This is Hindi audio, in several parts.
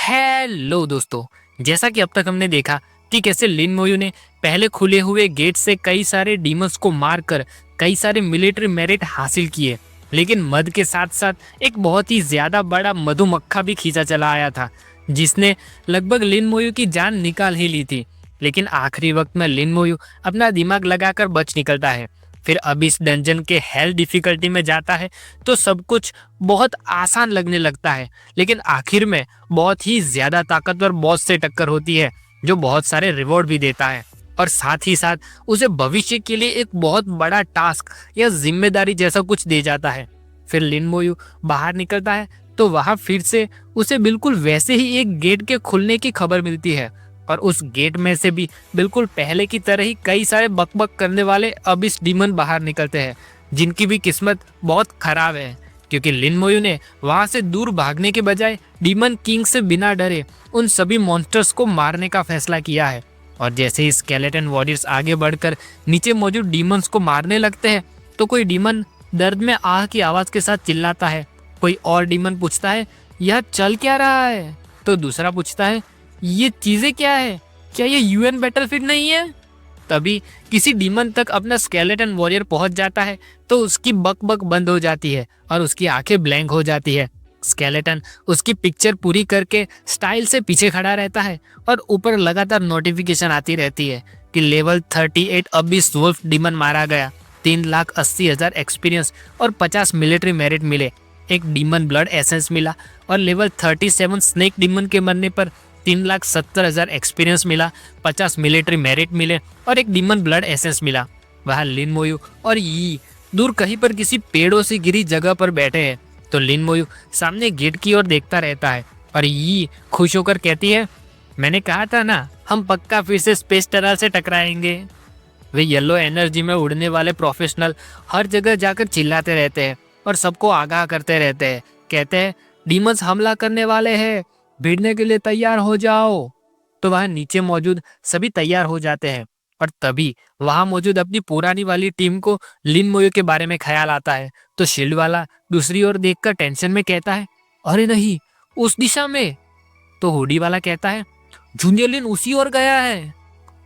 हेलो दोस्तों, जैसा कि अब तक हमने देखा कि कैसे लिन मोयू ने पहले खुले हुए गेट से कई सारे डीमंस को मारकर कई सारे मिलिट्री मेरिट हासिल किए, लेकिन मद के साथ साथ एक बहुत ही ज्यादा बड़ा मधुमक्खा भी खींचा चला आया था जिसने लगभग लिन मोयू की जान निकाल ही ली थी। लेकिन आखिरी वक्त में लिन मोयू अपना दिमाग लगाकर बच निकलता है। फिर अब इस डंजन के हेल डिफिकल्टी में जाता है तो सब कुछ बहुत आसान लगने लगता है, लेकिन आखिर में बहुत ही ज्यादा ताकतवर बॉस से टक्कर होती है जो बहुत सारे रिवॉर्ड भी देता है और साथ ही साथ उसे भविष्य के लिए एक बहुत बड़ा टास्क या जिम्मेदारी जैसा कुछ दे जाता है। फिर लिन मोयू बाहर निकलता है तो वहां फिर से उसे बिल्कुल वैसे ही एक गेट के खुलने की खबर मिलती है और उस गेट में से भी बिल्कुल पहले की तरह ही कई सारे बकबक करने वाले अबिस डीमन बाहर निकलते हैं, जिनकी भी किस्मत बहुत खराब है क्योंकि लिन मोयू ने वहां से दूर भागने के बजाय डीमन किंग से बिना डरे उन सभी मॉन्स्टर्स को मारने का फैसला किया है। और जैसे ही स्केलेटन वॉरियर्स आगे बढ़कर नीचे मौजूद डीमंस को मारने लगते हैं तो कोई डीमन दर्द में आह की आवाज के साथ चिल्लाता है। कोई और डीमन पूछता है यह चल क्या रहा है, तो दूसरा पूछता है ये चीजें क्या है, क्या ये यूएन बैटलफील्ड नहीं है। तभी किसी डीमन तक अपना स्केलेटन वॉरियर पहुंच जाता है तो उसकी बक बक बंद हो जाती है और उसकी आंखें ब्लैंक हो जाती है। स्केलेटन उसकी पिक्चर पूरी करके स्टाइल से पीछे खड़ा रहता है और ऊपर लगातार नोटिफिकेशन आती रहती है कि लेवल 38 अबिस वुल्फ डीमन मारा गया, 3,80,000 एक्सपीरियंस और 50 मिलिट्री मेरिट मिले, एक डीमन ब्लड एसेंस मिला और लेवल 37 स्नेक डीमन के मरने पर 3,70,000 एक्सपीरियंस मिला, 50 मिलिट्री मेरिट मिले और एक डीमन ब्लड एसेंस मिला। वहाँ लिन मोयू और यी दूर कहीं पर किसी पेड़ों से घिरी जगह पर बैठे हैं तो लिन मोयू सामने गेट की ओर देखता रहता है और यी खुश होकर कहती है मैंने कहा था ना, हम पक्का फिर से स्पेस टनल से टकराएंगे। वे येलो एनर्जी में उड़ने वाले प्रोफेशनल हर जगह जाकर चिल्लाते रहते हैं और सबको आगाह करते रहते हैं। कहते हैं डीमंस हमला करने वाले हैं, भिड़ने के लिए तैयार हो जाओ। तो वहां नीचे मौजूद सभी तैयार हो जाते हैं और तभी वहां मौजूद अपनी पुरानी वाली टीम को लिन मोयू के बारे में ख्याल आता है तो शील्ड वाला दूसरी ओर देखकर टेंशन में कहता है अरे नहीं, उस दिशा में। तो हुडी वाला कहता है जूनियर लिन उसी ओर गया है।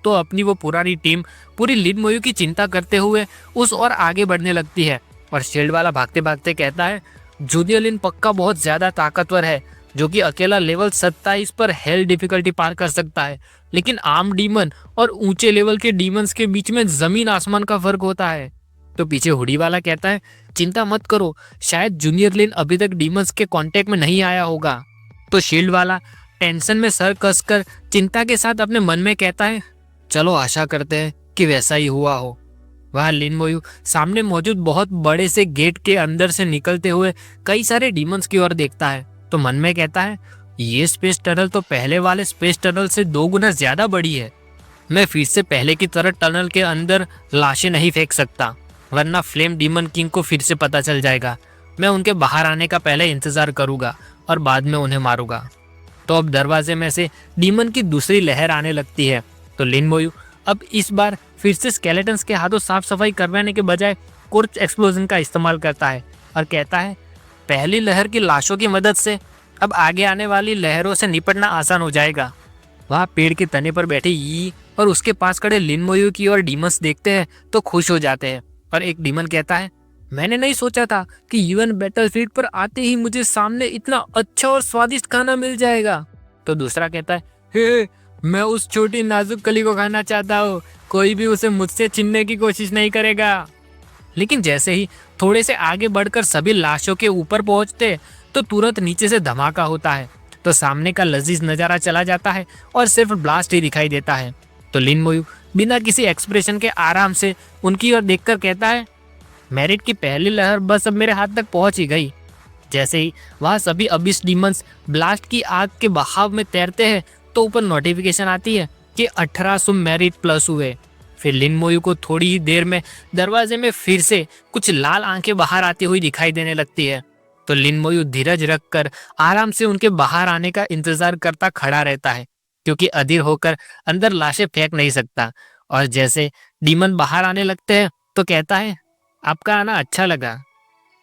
तो अपनी वो पुरानी टीम पूरी लिन मोयू की चिंता करते हुए उस ओर आगे बढ़ने लगती है और शील्ड वाला भागते भागते कहता है जूनियर लिन पक्का बहुत ज्यादा ताकतवर है जो कि अकेला लेवल 27 पर हेल डिफिकल्टी पार कर सकता है, लेकिन आम डीमन और ऊंचे लेवल के डीमंस के बीच में जमीन आसमान का फर्क होता है। तो पीछे हुडी वाला कहता है चिंता मत करो, शायद जूनियर लिन अभी तक डीमंस के कांटेक्ट में नहीं आया होगा। तो शील्ड वाला टेंशन में सर कसकर चिंता के साथ अपने मन में कहता है चलो आशा करते हैं कि वैसा ही हुआ हो। वहाँ लिन मोयू सामने मौजूद बहुत बड़े से गेट के अंदर से निकलते हुए कई सारे डीमंस की ओर देखता है तो मन में कहता है ये स्पेस टनल तो पहले वाले स्पेस टनल से 2 गुना ज्यादा बड़ी है। मैं फिर से पहले की तरह टनल के अंदर लाशें नहीं फेंक सकता, वरना फ्लेम डीमन किंग को फिर से पता चल जाएगा। मैं उनके बाहर आने का पहले इंतजार करूंगा और बाद में उन्हें मारूंगा। तो अब दरवाजे में से डीमन की दूसरी लहर आने लगती है तो लिन मोयू अब इस बार फिर से स्केलेटन्स के हाथों साफ सफाई करवाने के बजाय कोर्प्स एक्सप्लोजन का इस्तेमाल करता है और कहता है पहली लहर की लाशों की मदद से अब आगे आने वाली लहरों से निपटना आसान हो जाएगा। वहाँ पेड़ के तने पर बैठे यी और उसके पास खड़े लिन मोयू की और डीमंस देखते हैं तो खुश हो जाते हैं और एक डीमन कहता है मैंने नहीं सोचा था कि यूएन बैटलफील्ड पर आते ही मुझे सामने इतना अच्छा और स्वादिष्ट खाना मिल जाएगा। तो दूसरा कहता है हे, मैं उस छोटी नाजुक कली को खाना चाहता हूँ, कोई भी उसे मुझसे छीनने की कोशिश नहीं करेगा। लेकिन जैसे ही थोड़े से आगे बढ़कर सभी लाशों के ऊपर पहुंचते तो तुरंत नीचे से धमाका होता है तो सामने का लजीज नजारा चला जाता है और सिर्फ ब्लास्ट ही दिखाई देता है। तो लिन मोयू बिना किसी एक्सप्रेशन के आराम से उनकी ओर देखकर कहता है मेरिट की पहली लहर बस अब मेरे हाथ तक पहुंच ही गई। जैसे ही वहाँ सभी अबिस डीमंस ब्लास्ट की आग के बहाव में तैरते हैं तो ऊपर नोटिफिकेशन आती है कि 1800 मेरिट प्लस हुए। फिर लिन मोयू को थोड़ी ही देर में दरवाजे में फिर से कुछ लाल आंखें बाहर आती हुई दिखाई देने लगती है तो लिन मोयू धीरज रखकर आराम से उनके बाहर आने का इंतजार करता खड़ा रहता है क्योंकि अधीर होकर अंदर लाशें फेंक नहीं सकता। और जैसे डीमन बाहर आने लगते हैं तो कहता है आपका आना अच्छा लगा।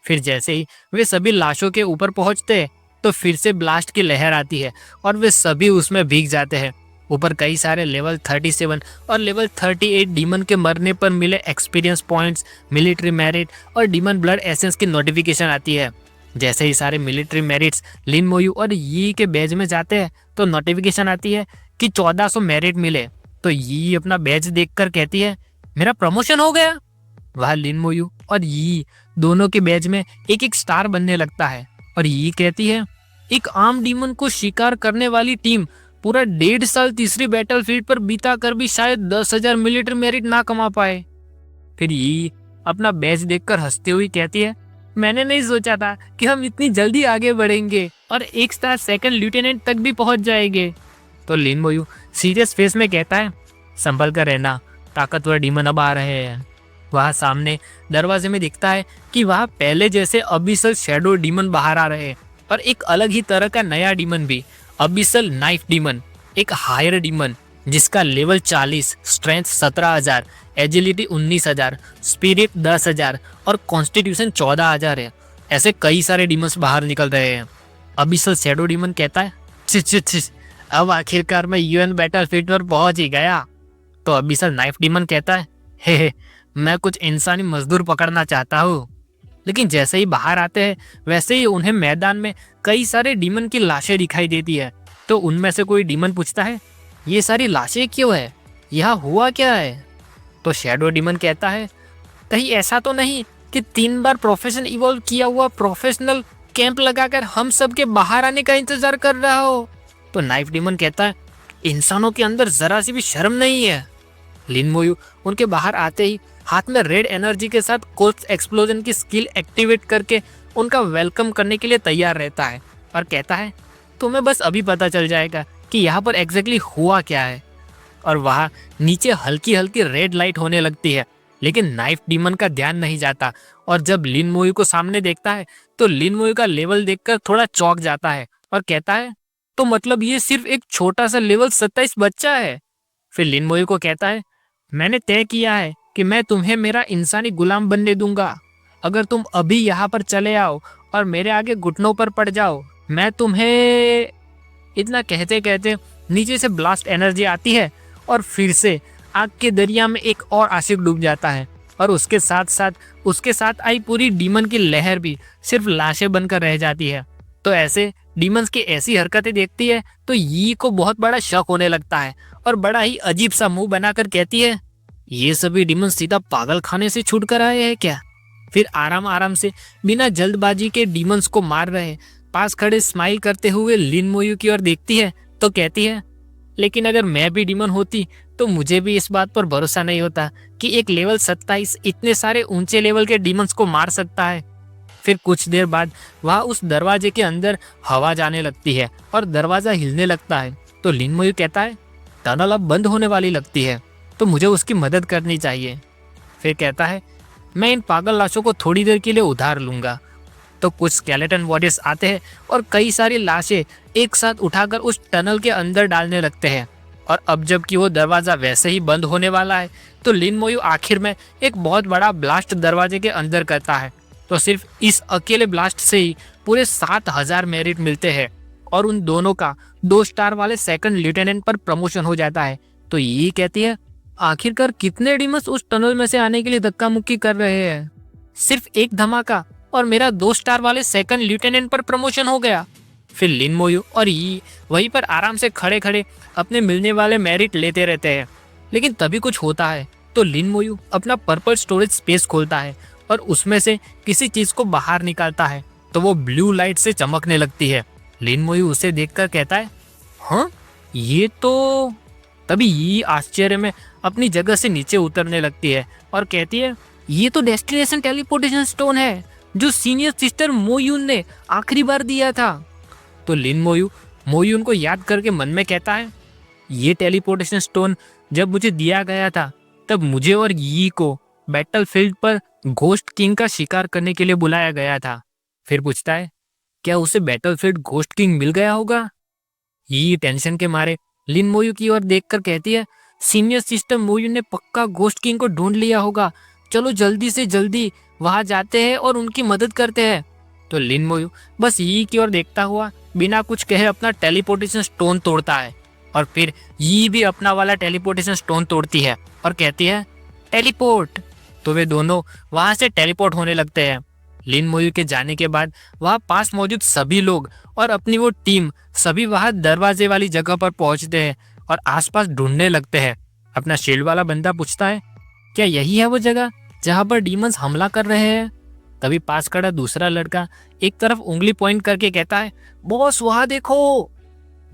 फिर जैसे ही वे सभी लाशों के ऊपर पहुंचते तो फिर से ब्लास्ट की लहर आती है और वे सभी उसमें भीग जाते हैं। ऊपर कई सारे लेवल 37 और लेवल 38 डीमन के मरने पर मिले एक्सपीरियंस पॉइंट्स, मिलिट्री मेरिट और डीमन ब्लड एसेंस की नोटिफिकेशन आती है। जैसे ही सारे मिलिट्री मेरिट्स लिन मोयू और यी के बैज में जाते हैं तो नोटिफिकेशन आती है कि 1400 मेरिट मिले। तो यी अपना बैज देखकर कहती है, मेरा प्रमोशन हो गया। वह लिन मोयू और यी दोनों के बैज में एक एक स्टार बनने लगता है और यी कहती है, एक आम डीमन को शिकार करने वाली टीम पूरा 1.5 साल तीसरी बैटलफील्ड पर बीता कर भी शायद 10,000 मिलिट्री मेरिट ना कमा पाए। फिर यी अपना बैज देखकर हंसते हुए कहती है, मैंने नहीं सोचा था कि हम इतनी जल्दी आगे बढ़ेंगे और 1 स्टार सेकंड लेफ्टिनेंट तक भी पहुंच जाएंगे। तो लिन मोयू सीरियस फेस में कहता है, संभल कर रहना, ताकतवर डीमन अब आ रहे हैं। वहाँ सामने दरवाजे में दिखता है कि वहाँ पहले जैसे अबिसल शैडो डीमन बाहर आ रहे हैं और एक अलग ही तरह का नया डीमन भी, अबिसल नाइफ डीमन, एक हायर डीमन जिसका लेवल 40, स्ट्रेंथ 17,000, एजिलिटी 19,000, स्पिरिट 10,000 और कॉन्स्टिट्यूशन 14,000 है। ऐसे कई सारे डीमंस बाहर निकल रहे हैं। अबिसल शैडो डीमन कहता है, छिछ, अब आखिरकार मैं यूएन बैटलफील्ड पर पहुंच ही गया। तो अबिसल नाइफ डीमन कहता है, हे मैं कुछ इंसानी मजदूर पकड़ना चाहता हूँ। लेकिन जैसे ही बाहर आते हैं वैसे ही उन्हें मैदान में कई सारे डीमन की लाशें दिखाई देती है। तो उनमें से कोई डीमन पूछता है, ये सारी लाशें क्यों है, यहाँ हुआ क्या है? तो शैडो डीमन कहता है, कहीं ऐसा तो नहीं कि 3 बार प्रोफेशन इवॉल्व किया हुआ प्रोफेशनल कैंप लगाकर हम सब के बाहर आने का इंतजार कर रहा हो? तो नाइफ डीमन कहता है, इंसानों के अंदर जरा सी भी शर्म नहीं है। लिन मोयू उनके बाहर आते ही हाथ में रेड एनर्जी के साथ कोर्प्स एक्सप्लोजन की स्किल एक्टिवेट करके उनका वेलकम करने के लिए तैयार रहता है और कहता है, तुम्हें बस अभी पता चल जाएगा कि यहाँ पर एग्जैक्टली हुआ क्या है। और वहाँ नीचे हल्की हल्की रेड लाइट होने लगती है, लेकिन नाइफ डीमन का ध्यान नहीं जाता और जब लिन मोयू को सामने देखता है तो लिन मोयू का लेवल देखकर थोड़ा चौंक जाता है और कहता है, तो मतलब ये सिर्फ एक छोटा सा लेवल 27 बच्चा है। फिर लिन मोयू को कहता है, मैंने तय किया है कि मैं तुम्हें मेरा इंसानी गुलाम बनने दूंगा। अगर तुम अभी यहाँ पर चले आओ और मेरे आगे घुटनों पर पड़ जाओ, मैं तुम्हें। इतना कहते कहते नीचे से ब्लास्ट एनर्जी आती है और फिर से आग के दरिया में एक और आशिक डूब जाता है और उसके साथ आई पूरी डीमन की लहर भी सिर्फ लाशें बनकर रह जाती है। तो ऐसे डीमंस की ऐसी हरकतें देखती है तो यी को बहुत बड़ा शक होने लगता है और बड़ा ही अजीब सा मुंह बनाकर कहती है, ये सभी डीमंस सीधा पागल खाने से छूट कर आए हैं क्या? फिर आराम आराम से बिना जल्दबाजी के डीमंस को मार रहे पास खड़े स्माइल करते हुए लिन मोयू की ओर देखती है तो कहती है, लेकिन अगर मैं भी डीमन होती तो मुझे भी इस बात पर भरोसा नहीं होता कि एक लेवल 27 इतने सारे ऊंचे लेवल के डीमंस को मार सकता है। फिर कुछ देर बाद वहाँ उस दरवाजे के अंदर हवा जाने लगती है और दरवाजा हिलने लगता है। तो लिन मोयू कहता है, टनल अब बंद होने वाली लगती है तो मुझे उसकी मदद करनी चाहिए। फिर कहता है, मैं इन पागल लाशों को थोड़ी देर के लिए उधार लूंगा। तो कुछ स्केलेटन बॉडीज आते हैं और कई सारी लाशें एक साथ उठाकर उस टनल के अंदर डालने लगते हैं। और अब जबकि वो दरवाज़ा वैसे ही बंद होने वाला है तो लिन मोयू आखिर में एक बहुत बड़ा ब्लास्ट दरवाजे के अंदर करता है। तो सिर्फ इस अकेले ब्लास्ट से ही पूरे 7,000 मेरिट मिलते हैं और उन दोनों का 2 स्टार वाले सेकंड लेफ्टिनेंट पर प्रमोशन हो जाता है। तो ये कहती है, आखिरकार कितने डीमंस उस टनल में से आने के लिए धक्का मुक्की कर रहे हैं? सिर्फ एक धमाका और मेरा 2 स्टार वाले सेकंड लेफ्टिनेंट पर प्रमोशन हो गया। फिर लिन मोयू और यी वहीं पर आराम से खड़े खड़े अपने मिलने वाले मेरिट लेते रहते हैं। लेकिन तभी कुछ होता है तो लिन मोयू अपना पर्पल स्टोरेज स्पेस खोलता है और उसमें से किसी चीज को बाहर निकालता है तो वो ब्लू लाइट से चमकने लगती है। लिन मोयू उसे देखकर कहता है, हाँ ये तो। तभी यी आश्चर्य में अपनी जगह से नीचे उतरने लगती है और कहती है, ये तो डेस्टिनेशन टेलीपोर्टेशन स्टोन है जो सीनियर सिस्टर मोयून ने आखिरी बार दिया था। तो लिन मोयू उनको याद करके मन में कहता है, ये टेलीपोर्टेशन स्टोन जब मुझे दिया गया था तब मुझे और यी को बैटलफील्ड पर घोस्ट किंग का शिकार करने के लिए बुलाया गया था। फिर पूछता है, क्या उसे बैटलफील्ड घोस्ट किंग मिल गया होगा? यी टेंशन के मारे लिन मोयू की ओर देखकर कहती है, सीनियर सिस्टर मोयू ने पक्का घोस्ट किंग को ढूंढ लिया होगा। चलो जल्दी से जल्दी वहां जाते हैं और उनकी मदद करते हैं। तो लिन मोयू बस यी की ओर देखता हुआ बिना कुछ कहे अपना टेलीपोर्टेशन स्टोन तोड़ता है और फिर यी भी अपना वाला टेलीपोर्टेशन स्टोन तोड़ती है और कहती है टेलीपोर्ट। तो वे दोनों वहां से टेलीपोर्ट होने लगते हैं। लिन मोयू के जाने के बाद वहां पास मौजूद सभी लोग और अपनी वो टीम सभी वहां दरवाजे वाली जगह पर पहुंचते हैं और आसपास ढूंढने लगते हैं। अपना शील्ड वाला बंदा पूछता है क्या यही है वो जगह जहां पर डीमंस हमला कर रहे हैं। तभी पास खड़ा दूसरा लड़का एक तरफ उंगली पॉइंट करके कहता है बॉस वहां देखो।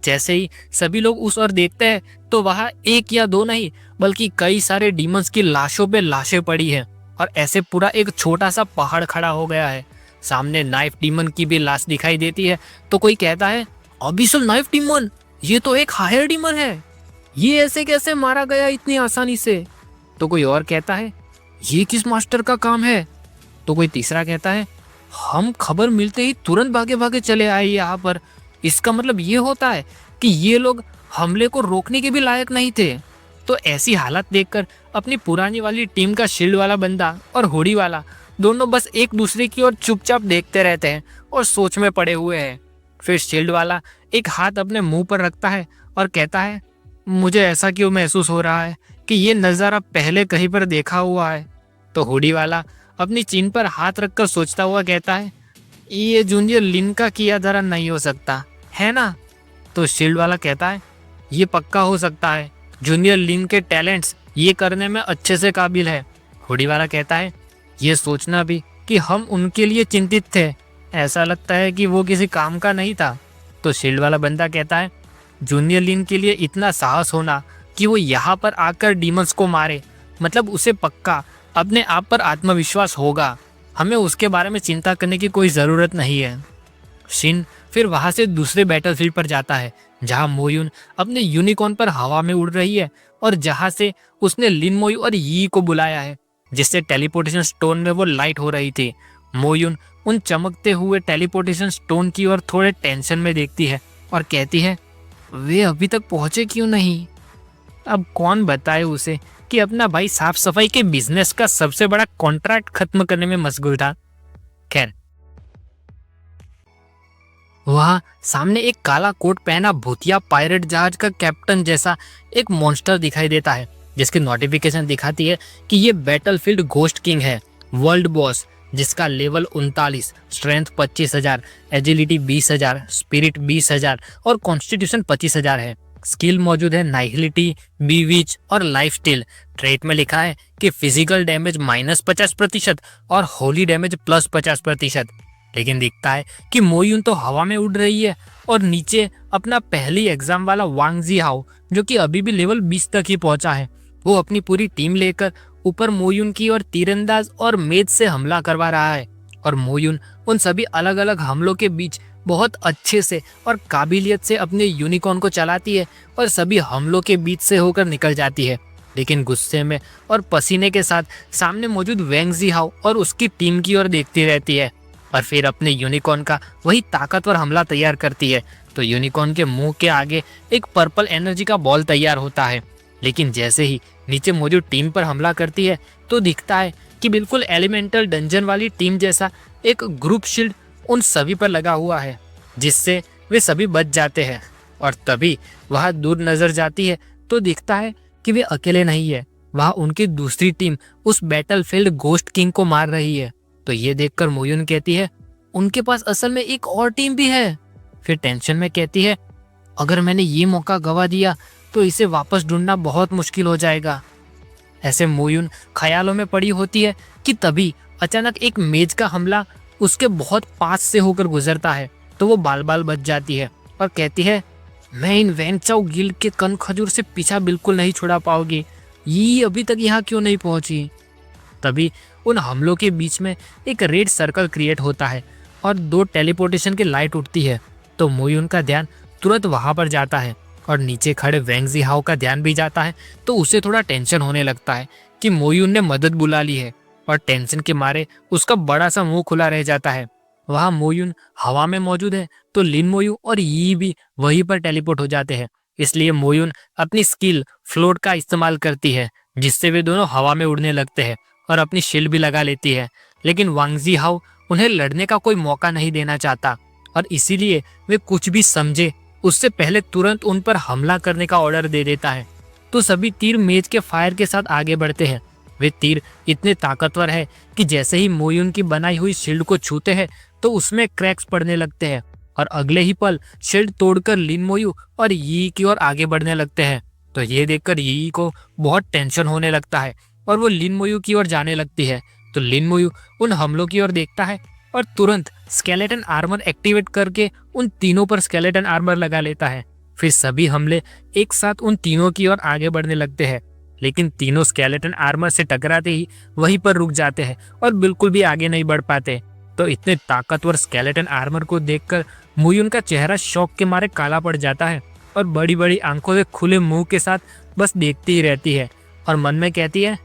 जैसे ही सभी लोग उस ओर देखते हैं तो वहां एक या दो नहीं बल्कि कई सारे डीमंस की लाशों पे लाशें पड़ी हैं और ऐसे पूरा एक छोटा सा पहाड़ खड़ा हो गया है। सामने नाइफ डीमन की भी लाश दिखाई देती है। तो कोई कहता है अबिसल नाइफ डीमन, ये तो एक हायर डीमन है, ये ऐसे कैसे मारा गया इतनी आसानी से। तो कोई और कहता है ये किस मास्टर का काम है। तो कोई तीसरा कहता है हम खबर मिलते ही तुरंत भागे भागे चले आए यहाँ पर, इसका मतलब ये होता है कि ये लोग हमले को रोकने के भी लायक नहीं थे। तो ऐसी हालत देखकर अपनी पुरानी वाली टीम का शील्ड वाला बंदा और हुडी वाला दोनों बस एक दूसरे की ओर चुपचाप देखते रहते हैं और सोच में पड़े हुए हैं। फिर शील्ड वाला एक हाथ अपने मुंह पर रखता है और कहता है मुझे ऐसा क्यों महसूस हो रहा है कि ये नज़ारा पहले कहीं पर देखा हुआ है। तो हुडी वाला अपनी चिन पर हाथ रखकर सोचता हुआ कहता है ये जूनियर लिन का किया धरा नहीं हो सकता है ना। तो शील्ड वाला कहता है ये पक्का हो सकता है, जूनियर लिन के टैलेंट्स ये करने में अच्छे से काबिल है। हुडी वाला कहता है ये सोचना भी कि हम उनके लिए चिंतित थे, ऐसा लगता है कि वो किसी काम का नहीं था। तो शील्ड वाला बंदा कहता है जूनियर लिन के लिए इतना साहस होना कि वो यहाँ पर आकर डीमंस को मारे, मतलब उसे पक्का अपने आप पर आत्मविश्वास होगा, हमें उसके बारे में चिंता करने की कोई ज़रूरत नहीं है। शिन फिर वहाँ से दूसरे बैटलफील्ड पर जाता है जहाँ मोयुन अपने यूनिकॉर्न पर हवा में उड़ रही है और जहाँ से उसने लिन मोयू और यी को बुलाया है, जिससे टेलीपोर्टेशन स्टोन में वो लाइट हो रही थी। मोयुन उन चमकते हुए टेलीपोर्टेशन स्टोन की ओर थोड़े टेंशन में देखती है और कहती है वे अभी तक पहुंचे क्यों नहीं। अब कौन बताए उसे कि अपना भाई साफ सफाई के बिजनेस का सबसे बड़ा कॉन्ट्रैक्ट खत्म करने में मशगूल था। खैर, वहाँ सामने एक काला कोट पहना भूतिया पायरेट जहाज का कैप्टन जैसा एक मॉन्स्टर दिखाई देता है, जिसकी नोटिफिकेशन दिखाती है कि ये बैटलफील्ड घोस्ट किंग है, वर्ल्ड बॉस, जिसका लेवल 39, स्ट्रेंथ 25,000, एजिलिटी 20,000, स्पिरिट 20,000 और कॉन्स्टिट्यूशन 25,000 है। स्किल मौजूद है नाइहिलिटी, बीविच और लाइफ स्टिल। ट्रेट में लिखा है कि फिजिकल डैमेज -50% और होली डैमेज +50%। लेकिन दिखता है कि मोयुन तो हवा में उड़ रही है और नीचे अपना पहली एग्जाम वाला वांग जी हाओ, जो कि अभी भी लेवल 20 तक ही पहुंचा है, वो अपनी पूरी टीम लेकर ऊपर मोयुन की और तीरंदाज और मेज से हमला करवा रहा है। और मोयुन उन सभी अलग अलग हमलों के बीच बहुत अच्छे से और काबिलियत से अपने यूनिकॉर्न को चलाती है और सभी हमलों के बीच से होकर निकल जाती है, लेकिन गुस्से में और पसीने के साथ सामने मौजूद वैंग जी हाओ और उसकी टीम की ओर देखती रहती है और फिर अपने यूनिकॉर्न का वही ताकतवर हमला तैयार करती है। तो यूनिकॉर्न के मुंह के आगे एक पर्पल एनर्जी का बॉल तैयार होता है, लेकिन जैसे ही नीचे मौजूद टीम पर हमला करती है तो दिखता है कि बिल्कुल एलिमेंटल डंजन वाली टीम जैसा एक ग्रुप शील्ड उन सभी पर लगा हुआ है, जिससे वे सभी बच जाते हैं। और तभी वह दूर नजर जाती है तो दिखता है कि वे अकेले नहीं है, वहाँ उनकी दूसरी टीम उस बैटलफील्ड घोस्ट किंग को मार रही है। तो ये देखकर मोयुन कहती है उनके पास असल में एक और टीम भी है। फिर टेंशन में कहती है अगर मैंने ये मौका गवा दिया तो इसे वापस ढूंढना बहुत मुश्किल हो जाएगा। ऐसे मोयुन ख्यालों में पड़ी होती है कि तभी अचानक एक मेज का हमला उसके बहुत पास से होकर गुजरता है, तो वो बाल बाल बच जाती है और कहती है मैं इन वेंचाओ गिल्ड के कन खजूर से पीछा बिल्कुल नहीं छुड़ा पाओगी, ये अभी तक यहाँ क्यों नहीं पहुंची। तभी उन हमलों के बीच में एक रेड सर्कल क्रिएट होता है और 2 टेलीपोर्टेशन की लाइट उठती है। तो मोयुन का ध्यान तुरंत वहां पर जाता है और नीचे खड़े वैंग जी हाओ का ध्यान भी जाता है। तो उसे थोड़ा टेंशन होने लगता है कि मोयुन ने मदद बुला ली है और टेंशन के मारे उसका बड़ा सा मुंह खुला रह जाता है। वहाँ मोयुन हवा में मौजूद है तो लिन मोयू और यी भी वहीं पर टेलीपोर्ट हो जाते हैं। इसलिए मोयुन अपनी स्किल फ्लोट का इस्तेमाल करती है, जिससे वे दोनों हवा में उड़ने लगते हैं और अपनी शील्ड भी लगा लेती है। लेकिन वांग जी हाओ उन्हें लड़ने का कोई मौका नहीं देना चाहता और इसीलिए वे कुछ भी समझे उससे पहले तुरंत उन पर हमला करने का ऑर्डर दे देता है। तो सभी तीर मेज के फायर के साथ आगे बढ़ते हैं। वे तीर इतने ताकतवर है कि जैसे ही मोयुन की बनाई हुई शील्ड को छूते हैं तो उसमें क्रैक्स पड़ने लगते हैं और अगले ही पल शील्ड तोड़कर लिन मोयू और यी की ओर आगे बढ़ने लगते हैं। तो ये देखकर यी को बहुत टेंशन होने लगता है और वो लिन मोयू की ओर जाने लगती है। तो लिन मोयू उन हमलों की ओर देखता है और तुरंत स्केलेटन आर्मर एक्टिवेट करके उन तीनों पर स्केलेटन आर्मर लगा लेता है। फिर सभी हमले एक साथ उन तीनों की ओर आगे बढ़ने लगते हैं, लेकिन तीनों स्केलेटन आर्मर से टकराते ही वहीं पर रुक जाते हैं और बिल्कुल भी आगे नहीं बढ़ पाते। तो इतने ताकतवर स्केलेटन आर्मर को देखकर मोयुन का चेहरा शौक के मारे काला पड़ जाता है और बड़ी बड़ी आंखों से खुले मुंह के साथ बस देखती ही रहती है और मन में कहती है,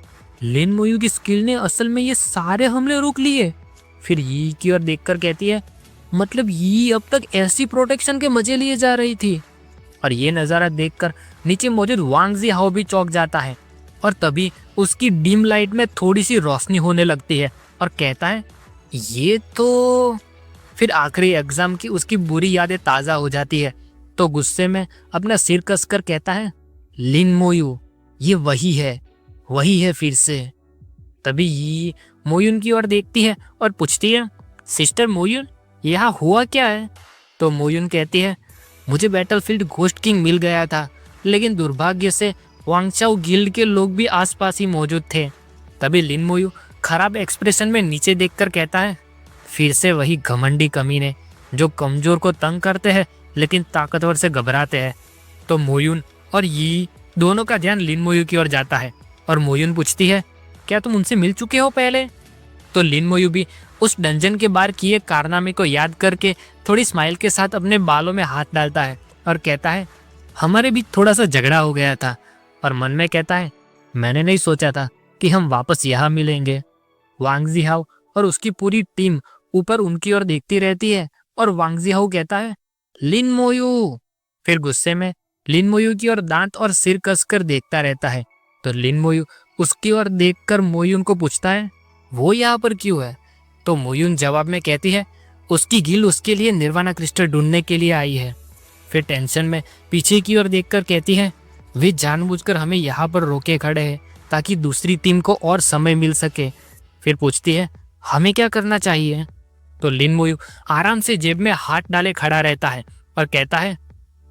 लिन मोयू की स्किल ने असल में ये सारे हमले रोक लिए। फिर यी की ओर देखकर कहती है, मतलब यी अब तक ऐसी प्रोटेक्शन के मजे लिए जा रही थी। और ये नज़ारा देखकर नीचे मौजूद वांग जी हाओ भी चौंक जाता है और तभी उसकी डिम लाइट में थोड़ी सी रोशनी होने लगती है और कहता है, ये तो। फिर आखिरी एग्जाम की उसकी बुरी यादें ताज़ा हो जाती है तो गुस्से में अपना सिर कसकर कहता है, लिन मोयू ये वही है फिर से। तभी ये मोयुन की ओर देखती है और पूछती है, सिस्टर मोयुन यहाँ हुआ क्या है? तो मोयुन कहती है, मुझे बैटलफील्ड घोस्ट किंग मिल गया था, लेकिन दुर्भाग्य से वांगचाओ गिल्ड के लोग भी आसपास ही मौजूद थे। तभी लिन मोयू खराब एक्सप्रेशन में नीचे देखकर कहता है, फिर से वही घमंडी कमीने जो कमजोर को तंग करते हैं लेकिन ताकतवर से घबराते हैं। तो मोयुन और यी दोनों का ध्यान लिन मोयू की ओर जाता है और मोयुन पूछती है, क्या तुम उनसे मिल चुके हो पहले? तो लिन मोयू भी उस डंजन के बाहर किए कारनामे को याद करके थोड़ी स्माइल के साथ अपने बालों में हाथ डालता है और कहता है, हमारे बीच थोड़ा सा झगड़ा हो गया था। और मन में कहता है, मैंने नहीं सोचा था कि हम वापस यहाँ मिलेंगे। वांग जिहाओ और उसकी पूरी टीम ऊपर उनकी ओर देखती रहती है और वांग जिहाओ कहता है, लिन मोयू। फिर गुस्से में लिन मोयू की ओर दांत और सिर कसकर देखता रहता है। तो लिन मोयू उसकी ओर देखकर मोयुन को पूछता है, वो यहाँ पर क्यों है? तो मोयुन जवाब में कहती है, उसकी गिल्ड उसके लिए निर्वाणा क्रिस्टल ढूंढने के लिए आई है। फिर टेंशन में पीछे की ओर देखकर कहती है, वे जानबूझकर हमें यहाँ पर रोके खड़े हैं ताकि दूसरी टीम को और समय मिल सके। फिर पूछती है, हमें क्या करना चाहिए? तो लिन मोयू आराम से जेब में हाथ डाले खड़ा रहता है और कहता है,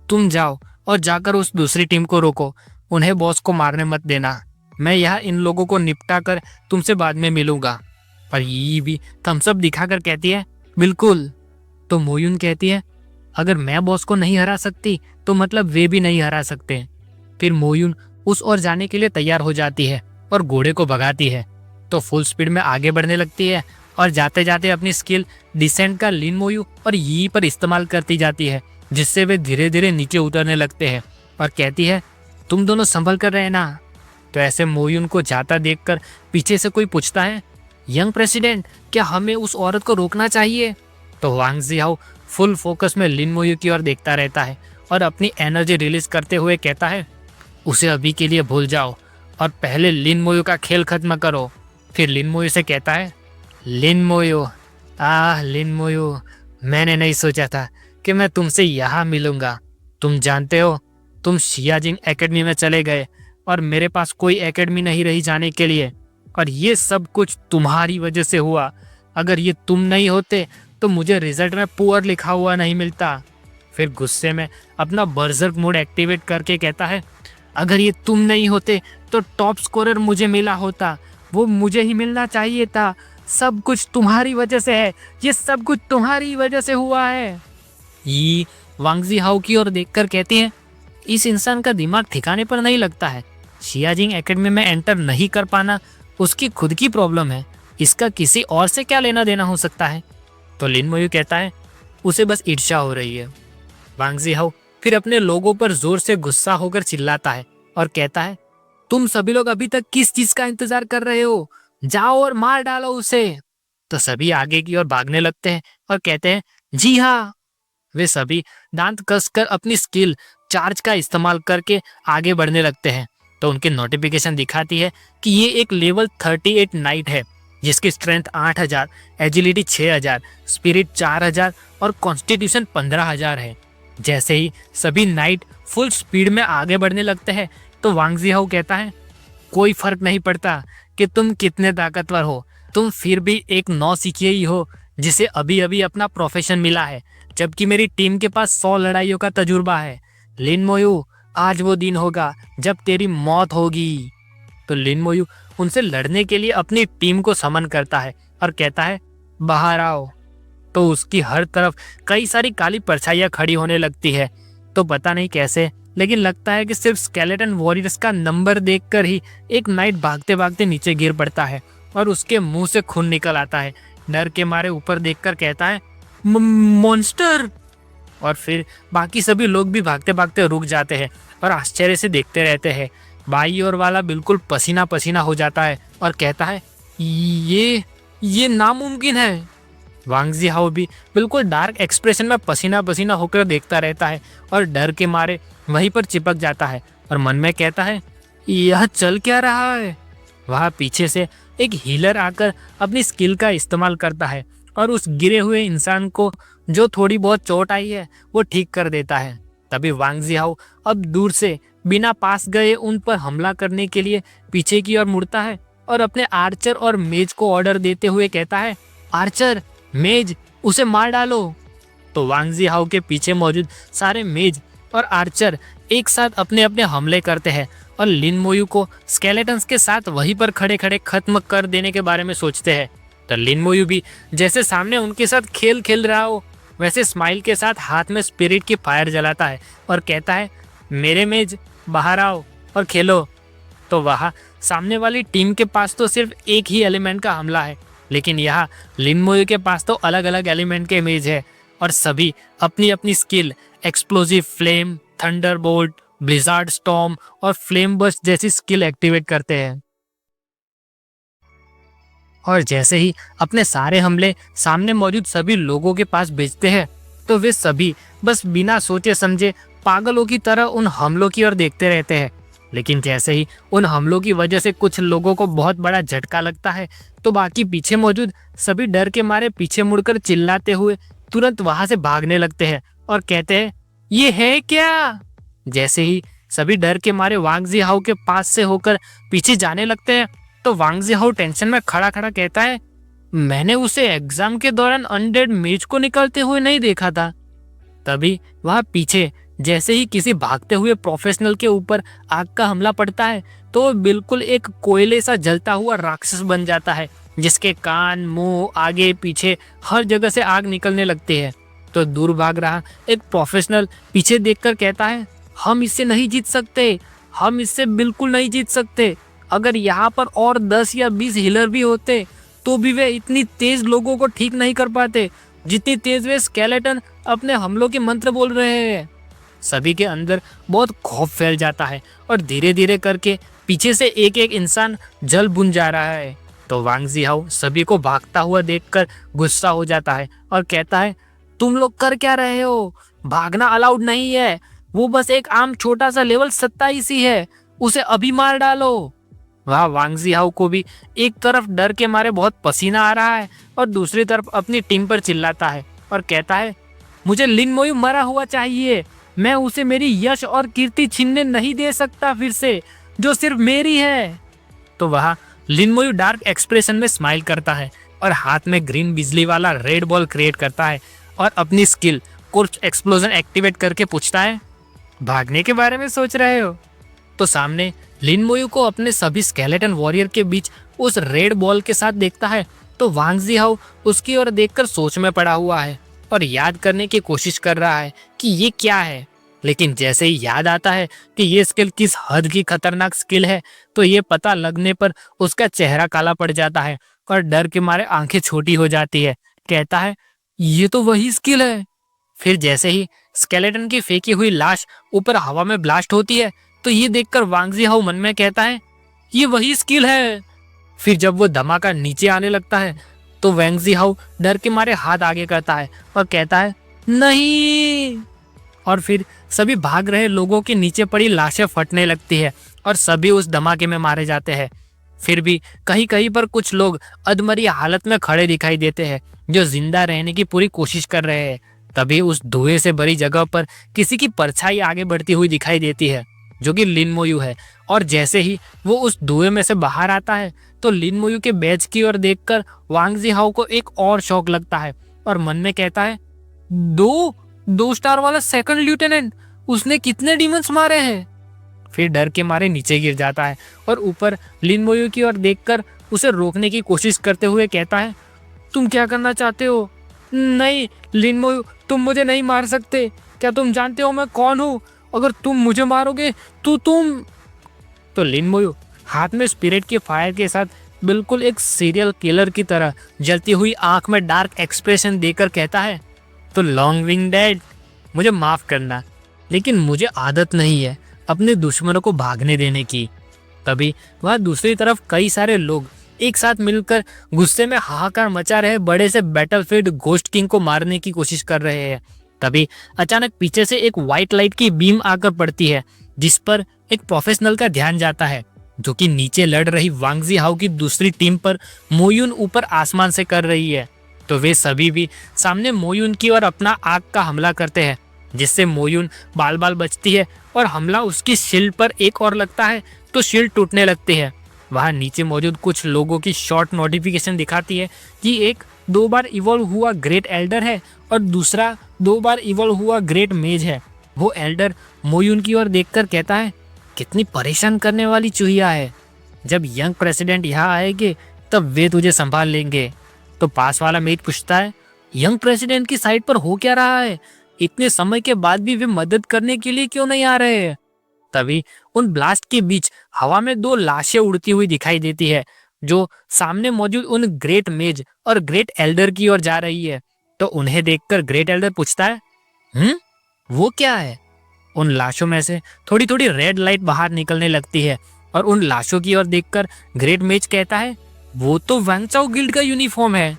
तुम जाओ और जाकर उस दूसरी टीम को रोको, उन्हें बॉस को मारने मत देना। मैं यहाँ इन लोगों को निपटा कर तुमसे बाद में मिलूंगा। पर ये भी थम्सअप दिखाकर कहती है, बिल्कुल। तो मोयुन कहती है, अगर मैं बॉस को नहीं हरा सकती तो मतलब वे भी नहीं हरा सकते। फिर मोयुन उस ओर जाने के लिए तैयार हो जाती है और घोड़े को भगाती है। तो फुल स्पीड में आगे बढ़ने लगती है और जाते जाते अपनी स्किल डिसेंट का लिन मोयू और यी पर इस्तेमाल करती जाती है, जिससे वे धीरे धीरे नीचे उतरने लगते हैं और कहती है, तुम दोनों संभल कर रहना। तो ऐसे मोयुन को जाता देखकर पीछे से कोई पूछता है, यंग प्रेसिडेंट, क्या हमें उस औरत को रोकना चाहिए? तो वांग जिहाओ फुल फोकस में लिन मोयू की ओर देखता रहता है और अपनी एनर्जी रिलीज करते हुए कहता है, उसे अभी के लिए भूल जाओ और पहले लिन मोयू का खेल खत्म करो। फिर लिन मोयू से कहता है, लिन मोयू, लिन मोयू, मैंने नहीं सोचा था कि मैं तुमसे यहाँ मिलूंगा। तुम जानते हो, तुम शियाजिंग एकेडमी में चले गए और मेरे पास कोई एकेडमी नहीं रही जाने के लिए, और ये सब कुछ तुम्हारी वजह से हुआ। अगर ये तुम नहीं होते तो मुझे रिजल्ट में पुअर लिखा हुआ नहीं मिलता। फिर गुस्से में अपना बर्जर्क मोड एक्टिवेट करके कहता है, अगर ये तुम नहीं होते तो टॉप स्कोरर मुझे मिला होता, वो मुझे ही मिलना चाहिए था। सब कुछ तुम्हारी वजह से है, ये सब कुछ तुम्हारी वजह से हुआ है। ये वांग जिहाओ की ओर देखकर कहती है, इस इंसान का दिमाग ठिकाने पर नहीं लगता है। शियाजिंग एकेडमी में एंटर नहीं कर पाना उसकी खुद की प्रॉब्लम है, इसका किसी और से क्या लेना देना हो सकता है? तो लिन मोयू कहता है, उसे बस ईर्ष्या हो रही है। वांग जिहाओ फिर अपने लोगों पर जोर से गुस्सा होकर चिल्लाता है और कहता है, तुम सभी लोग अभी तक किस चीज का इंतजार कर रहे हो? जाओ और मार डालो उसे। तो सभी आगे की ओर भागने लगते हैं और कहते हैं, जी हाँ। वे सभी दांत कसकर अपनी स्किल चार्ज का इस्तेमाल करके आगे बढ़ने लगते हैं। तो उनकी नोटिफिकेशन दिखाती है कि ये एक लेवल 38 नाइट है जिसकी स्ट्रेंथ 8,000, एजिलिटी 6,000, स्पिरिट 4,000 और कॉन्स्टिट्यूशन 15,000 है। जैसे ही सभी नाइट फुल स्पीड में आगे बढ़ने लगते हैं तो वांग जिहाओ कहता है, कोई फर्क नहीं पड़ता कि तुम कितने ताकतवर हो, तुम फिर भी एक नौसिखिए ही हो जिसे अभी अभी अपना प्रोफेशन मिला है, जबकि मेरी टीम के पास 100 लड़ाइयों का तजुर्बा है। लिन मोयू, आज वो दिन होगा जब तेरी मौत होगी। तो लिन मोयू उनसे लड़ने के लिए अपनी टीम को समन करता है और कहता है, बाहर आओ। तो उसकी हर तरफ कई सारी काली परछाइयां खड़ी होने लगती है। तो पता नहीं कैसे, लेकिन लगता है कि सिर्फ स्केलेटन वॉरियर्स का नंबर देखकर ही एक नाइट भागते भागते नीचे गिर पड़ता है और उसके मुंह से खून निकल आता है। डर के मारे ऊपर देखकर कहता है, मॉन्स्टर। और फिर बाकी सभी लोग भी भागते भागते रुक जाते हैं और आश्चर्य से देखते रहते हैं। बाई और वाला बिल्कुल पसीना पसीना हो जाता है और कहता है, ये नामुमकिन है। वांग जिहाओ भी बिल्कुल डार्क एक्सप्रेशन में पसीना पसीना होकर देखता रहता है और डर के मारे वहीं पर चिपक जाता है और मन में कहता है, यह चल क्या रहा है। वहाँ पीछे से एक हीलर आकर अपनी स्किल का इस्तेमाल करता है और उस गिरे हुए इंसान को जो थोड़ी बहुत चोट आई है वो ठीक कर देता है। तभी वांग जिहाओ अब दूर से बिना पास गए उन पर हमला करने के लिए पीछे की ओर मुड़ता है और अपने आर्चर और मेज को ऑर्डर देते हुए कहता है, आर्चर, मेज, उसे मार डालो। तो वांग जिहाओ के पीछे मौजूद सारे मेज और आर्चर एक साथ अपने अपने हमले करते हैं और लिन मोयू को स्केलेटन्स के साथ वहीं पर खड़े खड़े खत्म कर देने के बारे में सोचते हैं। तो लिन मोयू भी जैसे सामने उनके साथ खेल खेल रहा हो वैसे स्माइल के साथ हाथ में स्पिरिट की फायर जलाता है और कहता है, मेरे मेज, बाहर आओ और खेलो। तो वहाँ सामने वाली टीम के पास तो सिर्फ एक ही एलिमेंट का हमला है, लेकिन यहाँ लिन मोयू के पास तो अलग अलग एलिमेंट के इमेज है और सभी अपनी अपनी skill explosive flame, Thunderbolt, blizzard storm और फ्लेम बर्स्ट जैसी स्किल एक्टिवेट करते हैं। और जैसे ही अपने सारे हमले सामने मौजूद सभी लोगों के पास भेजते हैं तो वे सभी बस बिना सोचे समझे पागलों की तरह उन हमलों की ओर देखते रहते हैं। लेकिन जैसे ही उन हमलों की वजह से कुछ लोगों को बहुत बड़ा झटका लगता है तो बाकी पीछे मौजूद सभी डर के मारे पीछे मुड़कर चिल्लाते हुए तुरंत वहां से भागने लगते हैं और कहते हैं, ये है क्या। जैसे ही सभी डर के मारे वांग जिहाओ के पास से होकर पीछे जाने लगते हैं तो वांग जिहाओ टेंशन में खड़ा खड़ा कहता है, मैंने उसे एग्जाम के दौरान अनडेड मेज को निकलते हुए नहीं देखा था। तभी वहाँ पीछे जैसे ही किसी भागते हुए प्रोफेशनल के ऊपर आग का हमला पड़ता है तो वो बिल्कुल एक कोयले सा जलता हुआ राक्षस बन जाता है, जिसके कान, मुंह, आगे पीछे हर जगह से आग निकलने लगती है। तो दूर भाग रहा एक प्रोफेशनल पीछे देखकर कहता है, हम इससे नहीं जीत सकते, हम इससे बिल्कुल नहीं जीत सकते। अगर यहाँ पर और 10 या 20 हीलर भी होते तो भी वे इतनी तेज लोगों को ठीक नहीं कर पाते जितनी तेज वे स्केलेटन अपने हमलों के मंत्र बोल रहे हैं। सभी के अंदर बहुत खौफ फैल जाता है और धीरे धीरे करके पीछे से एक एक इंसान जल बुन जा रहा है। तो वांग जिहाओ सभी को भागता हुआ देखकर गुस्सा हो जाता है और कहता है, तुम लोग कर क्या रहे हो, भागना अलाउड नहीं है, वो बस एक आम छोटा सा लेवल 27 ही है, उसे अभी मार डालो। वहाँ वांग जिहाओ को भी एक तरफ डर के मारे बहुत पसीना आ रहा है और दूसरी तरफ अपनी टीम पर चिल्लाता है और कहता है, मुझे लिन मोयू मरा हुआ चाहिए, मैं उसे मेरी यश और कीर्ति छीनने नहीं दे सकता फिर से, जो सिर्फ मेरी है। तो वहाँ लिन मोयू डार्क एक्सप्रेशन में स्माइल करता है और हाथ में ग्रीन बिजली वाला रेड बॉल क्रिएट करता है और अपनी स्किल कोर्प्स एक्सप्लोजन एक्टिवेट करके पूछता है, भागने के बारे में सोच रहे हो। तो सामने लिन मोयू को अपने सभी स्केलेटन वॉरियर के बीच उस रेड बॉल के साथ देखता है तो वांग जिहाओ उसकी ओर देखकर सोच में पड़ा हुआ है और याद करने की कोशिश कर रहा है कि ये क्या है। लेकिन जैसे ही याद आता है कि ये स्किल किस हद की खतरनाक स्किल है तो ये पता लगने पर उसका चेहरा काला पड़ जाता है और डर के मारे आंखें छोटी हो जाती है। कहता है, ये तो वही स्किल है। फिर जैसे ही स्केलेटन की फेंकी हुई लाश ऊपर हवा में ब्लास्ट होती है तो ये देखकर वांग जिहाओ मन में कहता है, ये वही स्किल है। फिर जब वो धमाका नीचे आने लगता है तो वांग जिहाओ डर के मारे हाथ आगे करता है और कहता है, नहीं। और फिर सभी भाग रहे लोगों के नीचे पड़ी लाशें फटने लगती है और सभी उस धमाके में मारे जाते हैं। फिर भी कहीं कहीं पर कुछ लोग अधमरी हालत में खड़े दिखाई देते हैं, जो जिंदा रहने की पूरी कोशिश कर रहे हैं। तभी उस धुएं से भरी जगह पर किसी की परछाई आगे बढ़ती हुई दिखाई देती है, जो कि लिन मोयू है। और जैसे ही वो उस धुएं में से बाहर आता है, तो लिन मोयू के बैच की ओर देखकर वांग जी हाओ को एक और शौक लगता है और मन में कहता है, दो 2 स्टार वाला सेकंड लेफ्टिनेंट, उसने कितने डीमंस मारे हैं। फिर डर के मारे नीचे गिर जाता है और ऊपर लिन मोयू की ओर देखकर उसे रोकने की कोशिश करते हुए कहता है, तुम क्या करना चाहते हो? नहीं लिन मोयू, तुम मुझे नहीं मार सकते। क्या तुम जानते हो मैं कौन हूँ? अगर तुम मुझे मारोगे तो तो लिन मोयू हाथ में स्पिरिट के फायर के साथ बिल्कुल एक सीरियल किलर की तरह जलती हुई आंख में डार्क एक्सप्रेशन देकर कहता है, तो लॉन्ग विंग डैड, मुझे माफ करना, लेकिन मुझे आदत नहीं है अपने दुश्मनों को भागने देने की। तभी वह दूसरी तरफ कई सारे लोग एक साथ मिलकर गुस्से में हाहाकार मचा रहे बड़े से बैटलफील्ड घोस्ट किंग को मारने की कोशिश कर रहे हैं। तभी अचानक पीछे से एक व्हाइट लाइट की बीम आकर पड़ती है, जिस पर एक प्रोफेशनल का ध्यान जाता है, जो कि नीचे लड़ रही वांग जी हाओ की दूसरी टीम पर मोयुन ऊपर आसमान से कर रही है। तो वे सभी भी सामने मोयुन की ओर अपना आग का हमला करते हैं, जिससे मोयुन बाल बाल बचती है और हमला उसकी शील्ड पर एक और लगता है तो शील्ड टूटने लगती है। वहाँ नीचे मौजूद कुछ लोगों की शॉर्ट नोटिफिकेशन दिखाती है कि एक 2 बार इवॉल्व हुआ ग्रेट एल्डर है और दूसरा 2 बार इवॉल्व हुआ ग्रेट मेज है। वो एल्डर मोयुन की ओर देखकर कहता है, कितनी परेशान करने वाली चूहिया है, जब यंग प्रेसिडेंट यहाँ आएंगे तब वे तुझे संभाल लेंगे। तो पास वाला मेज पूछता है, यंग प्रेसिडेंट की साइड पर हो क्या रहा है? इतने समय के बाद भी वे मदद करने के लिए क्यों नहीं आ रहे हैं? तभी उन ब्लास्ट के बीच हवा में 2 लाशें उड़ती हुई दिखाई देती है, जो सामने मौजूद उन ग्रेट मेज और ग्रेट एल्डर की ओर जा रही है। तो उन्हें देखकर ग्रेट एल्डर पूछता है, वो क्या है? उन लाशों में से थोड़ी थोड़ी रेड लाइट बाहर निकलने लगती है और उन लाशों की ओर देखकर ग्रेट मेज कहता है, वो तो वांग चाओ गिल्ड का यूनिफॉर्म है।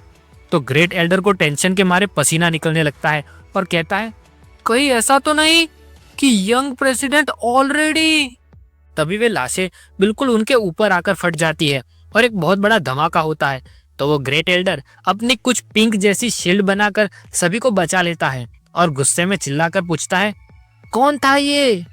तो ग्रेट एल्डर को टेंशन के मारे पसीना निकलने लगता है और कहता है, कहीं ऐसा तो नहीं कि यंग प्रेसिडेंट ऑलरेडी। तभी वे लाशें बिल्कुल उनके ऊपर आकर फट जाती है और एक बहुत बड़ा धमाका होता है। तो वो ग्रेट एल्डर अपनी कुछ पिंक जैसी शील्ड बनाकर सभी को बचा लेता है और गुस्से में चिल्लाकर पूछता है, कौन था ये?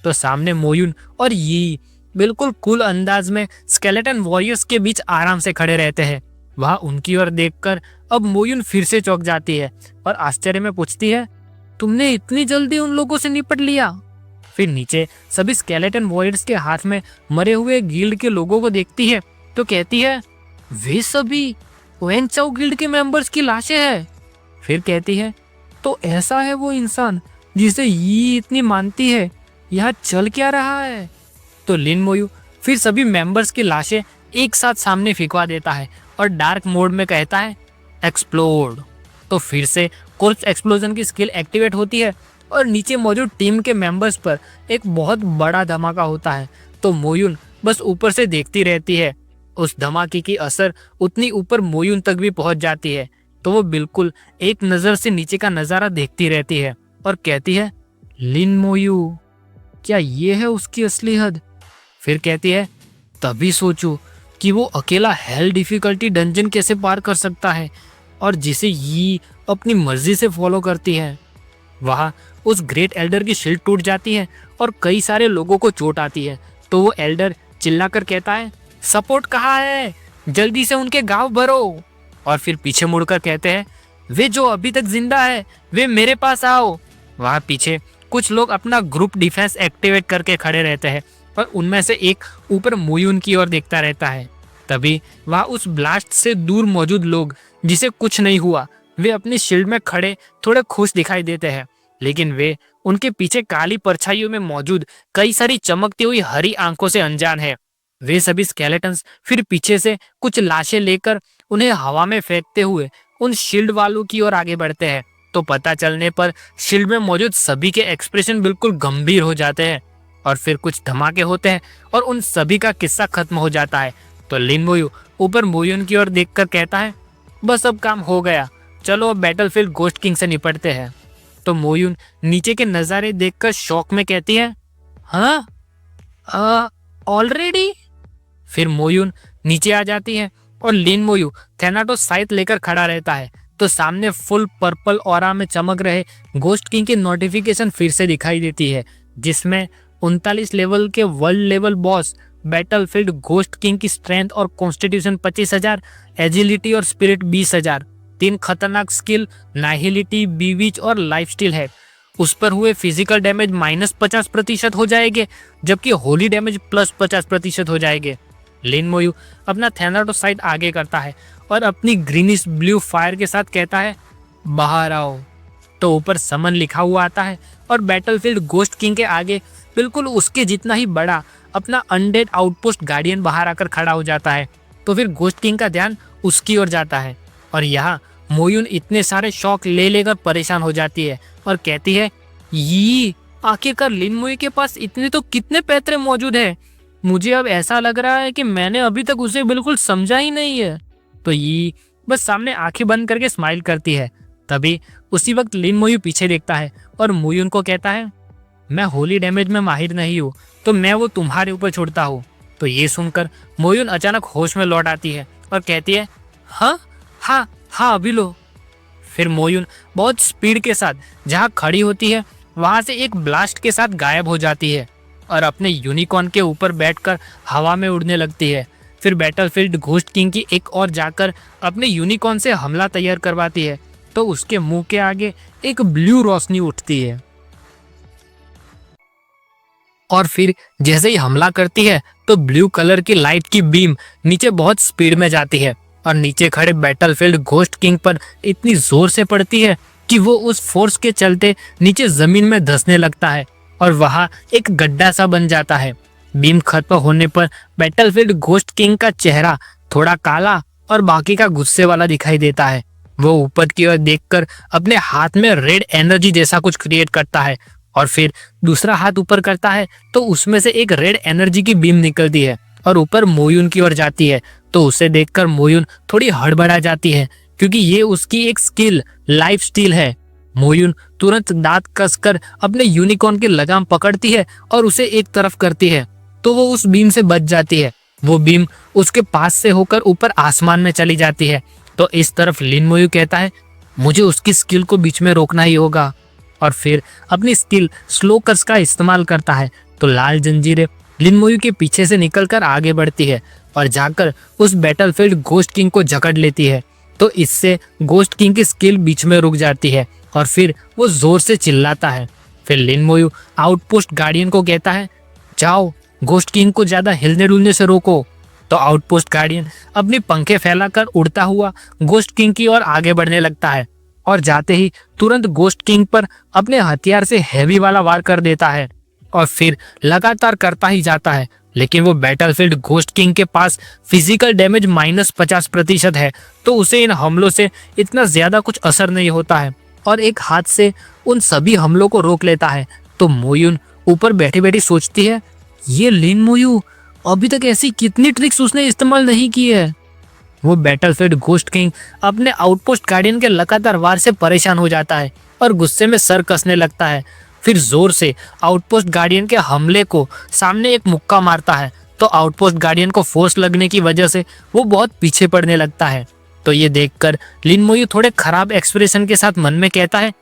तो सामने मोयुन और यी बिल्कुल कूल अंदाज में स्केलेटन वॉरियर्स के बीच आराम से खड़े रहते हैं। वह उनकी ओर देखकर अब मोयुन फिर से चौंक जाती है और आश्चर्य में पूछती है, तुमने इतनी जल्दी उन लोगों से निपट लिया? फिर नीचे सभी स्केलेटन वॉरियर्स के हाथ में मरे हुए गिल्ड के लोगों को देखती है तो कहती है, वे सभी वेंग चाओ गिल्ड के मेंबर्स की लाशें हैं। फिर कहती है, तो ऐसा है वो इंसान जिसे ये इतनी मानती है, यहाँ चल क्या रहा है? तो लिन मोयू फिर सभी मेंबर्स की लाशें एक साथ सामने फेंकवा देता है और डार्क मोड में कहता है, एक्सप्लोड। तो फिर से कोर्प्स एक्सप्लोजन की स्किल एक्टिवेट होती है और नीचे मौजूद टीम के मेंबर्स पर एक बहुत बड़ा धमाका होता है। तो मोयुन बस ऊपर से देखती रहती है। उस धमाके की असर उतनी ऊपर मोयुन तक भी पहुंच जाती है, तो वो बिल्कुल एक नजर से नीचे का नजारा देखती रहती है और कहती है, लिन मोयू, क्या ये है उसकी असली हद? फिर कहती है, तभी सोचूं कि वो अकेला हेल डिफिकल्टी डंजन कैसे पार कर सकता है और जिसे ये अपनी मर्जी से फॉलो करती है। वहाँ उस ग्रेट एल्डर की शील्ड टूट जाती है और कई सारे लोगों को चोट आती है। तो वो एल्डर चिल्लाकर कहता है, सपोर्ट कहाँ है? जल्दी से उनके गांव भरो। और फिर पीछे मुड़कर कहते हैं, वे जो अभी तक जिंदा है वे मेरे पास आओ। वहाँ पीछे कुछ लोग अपना ग्रुप डिफेंस एक्टिवेट करके खड़े रहते हैं और उनमें से एक ऊपर मोयुन की ओर देखता रहता है। तभी वहाँ उस ब्लास्ट से दूर मौजूद लोग जिसे कुछ नहीं हुआ, वे अपनी शील्ड में खड़े थोड़े खुश दिखाई देते हैं, लेकिन वे उनके पीछे काली परछाइयों में मौजूद कई सारी चमकती हुई हरी आंखों से अनजान है। वे सभी स्केलेटन्स फिर पीछे से कुछ लाशें लेकर उन्हें हवा में फेंकते हुए उन शील्ड वालों की ओर आगे बढ़ते हैं। तो पता चलने पर शील्ड में मौजूद सभी के एक्सप्रेशन बिल्कुल गंभीर हो जाते हैं और फिर कुछ धमाके होते हैं और उन सभी का किस्सा खत्म हो जाता है। तो लिन मोयू ऊपर मोयुन की ओर देखकर कहता है, बस अब काम हो गया, चलो अब बैटलफील्ड घोस्ट किंग से निपटते हैं। तो मोयुन नीचे के नज़ारे देखकर शौक में कहती है, हाँ ऑलरेडी? फिर मोयुन नीचे आ जाती है और लिन मोयू थैनाटोस साइट लेकर खड़ा रहता है। तो सामने फुल पर्पल ऑरा में चमक रहे गोस्ट किंग की नोटिफिकेशन फिर से दिखाई देती है, जिसमें 39 लेवल के world level boss battlefield ghost king की स्ट्रेंथ और कॉन्स्टिट्यूशन 25,000, एजिलिटी और स्पिरिट 20,000, 3 खतरनाक स्किल नाहिलिटी, बीविच और लाइफ स्टील है। उस पर हुए फिजिकल डैमेज -50% हो जाएंगे, जबकि होली डैमेज +50% हो जाएंगे। लिन मोयू अपना थैनाटोस साइड आगे करता है और अपनी ग्रीनिश ब्लू फायर के साथ कहता है, बाहर आओ। तो ऊपर समन लिखा हुआ आता है और बैटलफील्ड घोस्ट किंग के आगे बिल्कुल उसके जितना ही बड़ा अपना अनडेड आउटपोस्ट गार्डियन बाहर आकर खड़ा हो जाता है। तो फिर घोस्ट किंग का ध्यान उसकी ओर जाता है और यहाँ मोयून इतने सारे शॉक ले लेकर परेशान हो जाती है और कहती है, ये आखिरकार लिन मोयू के पास इतने तो कितने पैतरे मौजूद है। मुझे अब ऐसा लग रहा है कि मैंने अभी तक उसे बिल्कुल समझा ही नहीं है। तो ये बस सामने आंखें बंद करके स्माइल करती है। तभी उसी वक्त लिन मोयू पीछे देखता है और मोयून को कहता है, मैं होली डैमेज में माहिर नहीं हूँ, तो मैं वो तुम्हारे ऊपर छोड़ता हूँ। तो ये सुनकर मोयून अचानक होश में लौट आती है और कहती है, हाँ हाँ हाँ अभी लो। फिर मोयून बहुत स्पीड के साथ जहाँ खड़ी होती है वहां से एक ब्लास्ट के साथ गायब हो जाती है और अपने यूनिकॉर्न के ऊपर बैठकर हवा में उड़ने लगती है। फिर बैटलफील्ड घोस्ट किंग की एक और जाकर अपने यूनिकॉर्न से हमला तैयार करवाती है। तो उसके मुंह के आगे एक ब्लू रोशनी उठती है और फिर जैसे ही हमला करती है तो ब्लू कलर की लाइट की बीम नीचे बहुत स्पीड में जाती है और नीचे खड़े बैटलफील्ड घोस्ट किंग पर इतनी जोर से पड़ती है कि वो उस फोर्स के चलते नीचे जमीन में धंसने लगता है और वहां एक गड्ढा सा बन जाता है। बीम खत्म होने पर बैटलफील्ड घोस्ट किंग का चेहरा थोड़ा काला और बाकी का गुस्से वाला दिखाई देता है। वो ऊपर की ओर देखकर अपने हाथ में रेड एनर्जी जैसा कुछ क्रिएट करता है और फिर दूसरा हाथ ऊपर करता है तो उसमें से एक रेड एनर्जी की बीम निकलती है और ऊपर मोयून की ओर जाती है। तो उसे देखकर मोयून थोड़ी हड़बड़ा जाती है क्योंकि ये उसकी एक स्किल लाइफ स्टील है। मोयून तुरंत दांत कसकर अपने यूनिकॉर्न की लगाम पकड़ती है और उसे एक तरफ करती है तो वो उस बीम से बच जाती है। वो बीम उसके पास से होकर ऊपर आसमान में चली जाती है। तो इस तरफ लिन मोयू कहता है, मुझे उसकी स्किल को बीच में रोकना ही होगा और फिर अपनी स्किल स्लो कर्स का इस्तेमाल करता है। तो लाल जंजीरें लिन मोयू के पीछे से निकलकर आगे बढ़ती है और जाकर उस बैटलफील्ड घोस्ट किंग को जकड़ लेती है। तो इससे घोस्ट किंग की स्किल बीच में रुक जाती है और फिर वो जोर से चिल्लाता है। फिर लिन मोयू आउटपोस्ट गार्डियन को कहता है, जाओ घोस्ट किंग को ज्यादा हिलने डुलने से रोको। तो आउटपोस्ट गार्डियन अपनी पंखे फैलाकर उड़ता हुआ घोस्ट किंग की ओर आगे बढ़ने लगता है और जाते ही तुरंत घोस्ट किंग पर अपने हथियार से हैवी वाला वार कर देता है और फिर लगातार करता ही जाता है। लेकिन वो बैटलफील्ड घोस्ट किंग के पास फिजिकल डैमेज -50% है, तो उसे इन हमलों से इतना ज्यादा कुछ असर नहीं होता है और एक हाथ से उन सभी हमलों को रोक लेता है। तो मोयून ऊपर बैठी बैठी सोचती है, ये लिन मोयू अभी तक ऐसी कितनी ट्रिक्स उसने इस्तेमाल नहीं की है। वो बैटलफील्ड घोस्ट किंग अपने आउटपोस्ट गार्डियन के लगातार वार से परेशान हो जाता है और गुस्से में सर कसने लगता है। फिर जोर से आउटपोस्ट गार्डियन के हमले को सामने एक मुक्का मारता है। तो आउटपोस्ट गार्डियन को फोर्स लगने की वजह से वो बहुत पीछे पड़ने लगता है। तो ये देखकर लिन मोयू थोड़े खराब एक्सप्रेशन के साथ मन में कहता है,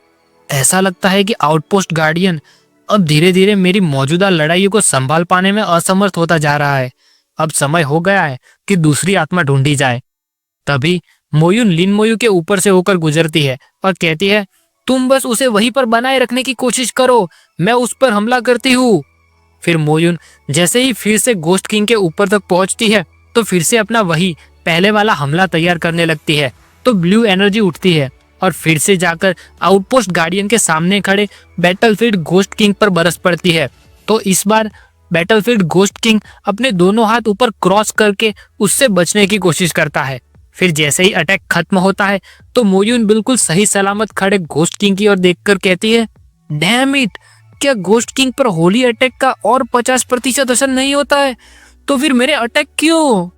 ऐसा लगता है कि आउटपोस्ट गार्डियन अब धीरे धीरे मेरी मौजूदा लड़ाइयों को संभाल पाने में असमर्थ होता जा रहा है। अब समय हो गया है कि दूसरी आत्मा ढूंढी जाए। तभी मोयून लिन मोयू के ऊपर से होकर गुजरती है और कहती है, तुम बस उसे वहीं पर बनाए रखने की कोशिश करो, मैं उस पर हमला करती हूँ। फिर मोयून जैसे ही फिर से घोस्ट किंग के ऊपर तक पहुंचती है तो फिर से अपना वही पहले वाला हमला तैयार करने लगती है। तो ब्लू एनर्जी उठती है और फिर से जाकर आउटपोस्ट गार्डियन के सामने खड़े बैटलफील्ड घोस्ट किंग पर बरस पड़ती है। तो इस बार बैटलफील्ड घोस्ट किंग अपने दोनों हाथ ऊपर क्रॉस करके उससे बचने की कोशिश करता है। फिर जैसे ही अटैक खत्म होता है तो मोयून बिल्कुल सही सलामत खड़े घोस्ट किंग की ओर देखकर कहती है, डैम इट, क्या घोस्ट किंग पर होली अटैक का और 50% असर नहीं होता है? तो फिर मेरे अटैक क्यों?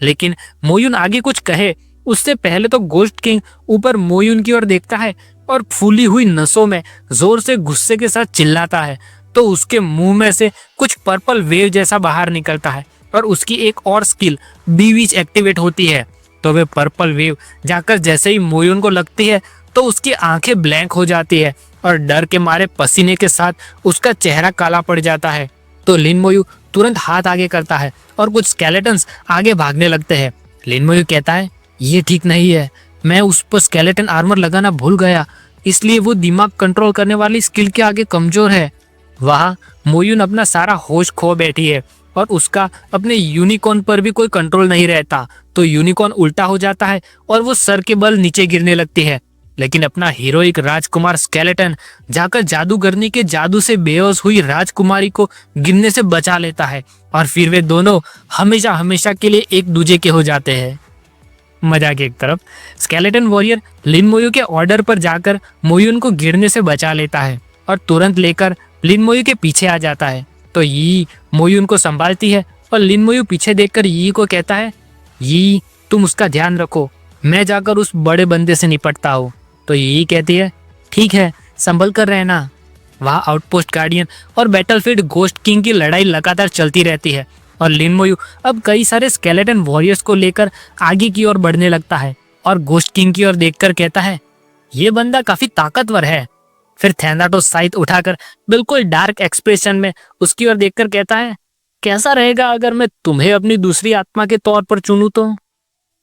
लेकिन मोयून आगे कुछ कहे उससे पहले तो घोस्ट किंग ऊपर मोयून की ओर देखता है और फूली हुई नसों में जोर से गुस्से के साथ चिल्लाता है। तो उसके मुंह में से कुछ पर्पल वेव जैसा बाहर निकलता है और उसकी एक और स्किल बी विच एक्टिवेट होती है। तो वे पर्पल वेव जाकर जैसे ही मोयुन को लगती है तो उसकी आंखें ब्लैंक हो जाती है और डर के मारे पसीने के साथ उसका चेहरा काला पड़ जाता है। तो लिन मोयू तुरंत हाथ आगे करता है और कुछ स्केलेटन्स आगे भागने लगते हैं। लिन मोयू कहता है ये ठीक नहीं है, मैं उस पर स्केलेटन आर्मर लगाना भूल गया, इसलिए वो दिमाग कंट्रोल करने वाली स्किल के आगे कमजोर है। वहाँ मोयुन अपना सारा होश खो बैठी है और उसका अपने यूनिकॉर्न पर भी कोई कंट्रोल नहीं रहता। तो यूनिकॉर्न उल्टा हो जाता है और वो सर के बल नीचे गिरने लगती है। लेकिन अपना हीरोइक राजकुमार स्केलेटन जाकर जादूगरनी के जादू से बेहोश हुई राजकुमारी को गिरने से बचा लेता है और फिर वे दोनों हमेशा हमेशा के लिए एक दूसरे के हो जाते हैं। मजाक एक तरफ, स्केलेटन वॉरियर लिन मोयू के ऑर्डर पर जाकर मोयुन को गिरने से बचा लेता है और तुरंत लेकर लिन मोयू के पीछे आ जाता है। तो यी मोयुन को संभालती है और लिन मोयू पीछे देखकर यी को कहता है यी तुम उसका ध्यान रखो, मैं जाकर उस बड़े बंदे से निपटता हूँ। तो यही कहती है ठीक है, संभल कर रहना। वहाँ आउटपोस्ट गार्डियन और बैटलफील्ड घोस्ट किंग की लड़ाई लगातार चलती रहती है और लिन मोयू अब कई सारे स्केलेटन वॉरियर्स को लेकर आगे की ओर बढ़ने लगता है और घोस्ट किंग की ओर देखकर कहता है ये बंदा काफी ताकतवर है। फिर थैनाटोस साइथ उठाकर बिल्कुल डार्क एक्सप्रेशन में उसकी ओर देखकर कहता है कैसा रहेगा अगर मैं तुम्हें अपनी दूसरी आत्मा के तौर पर चुनूं तो।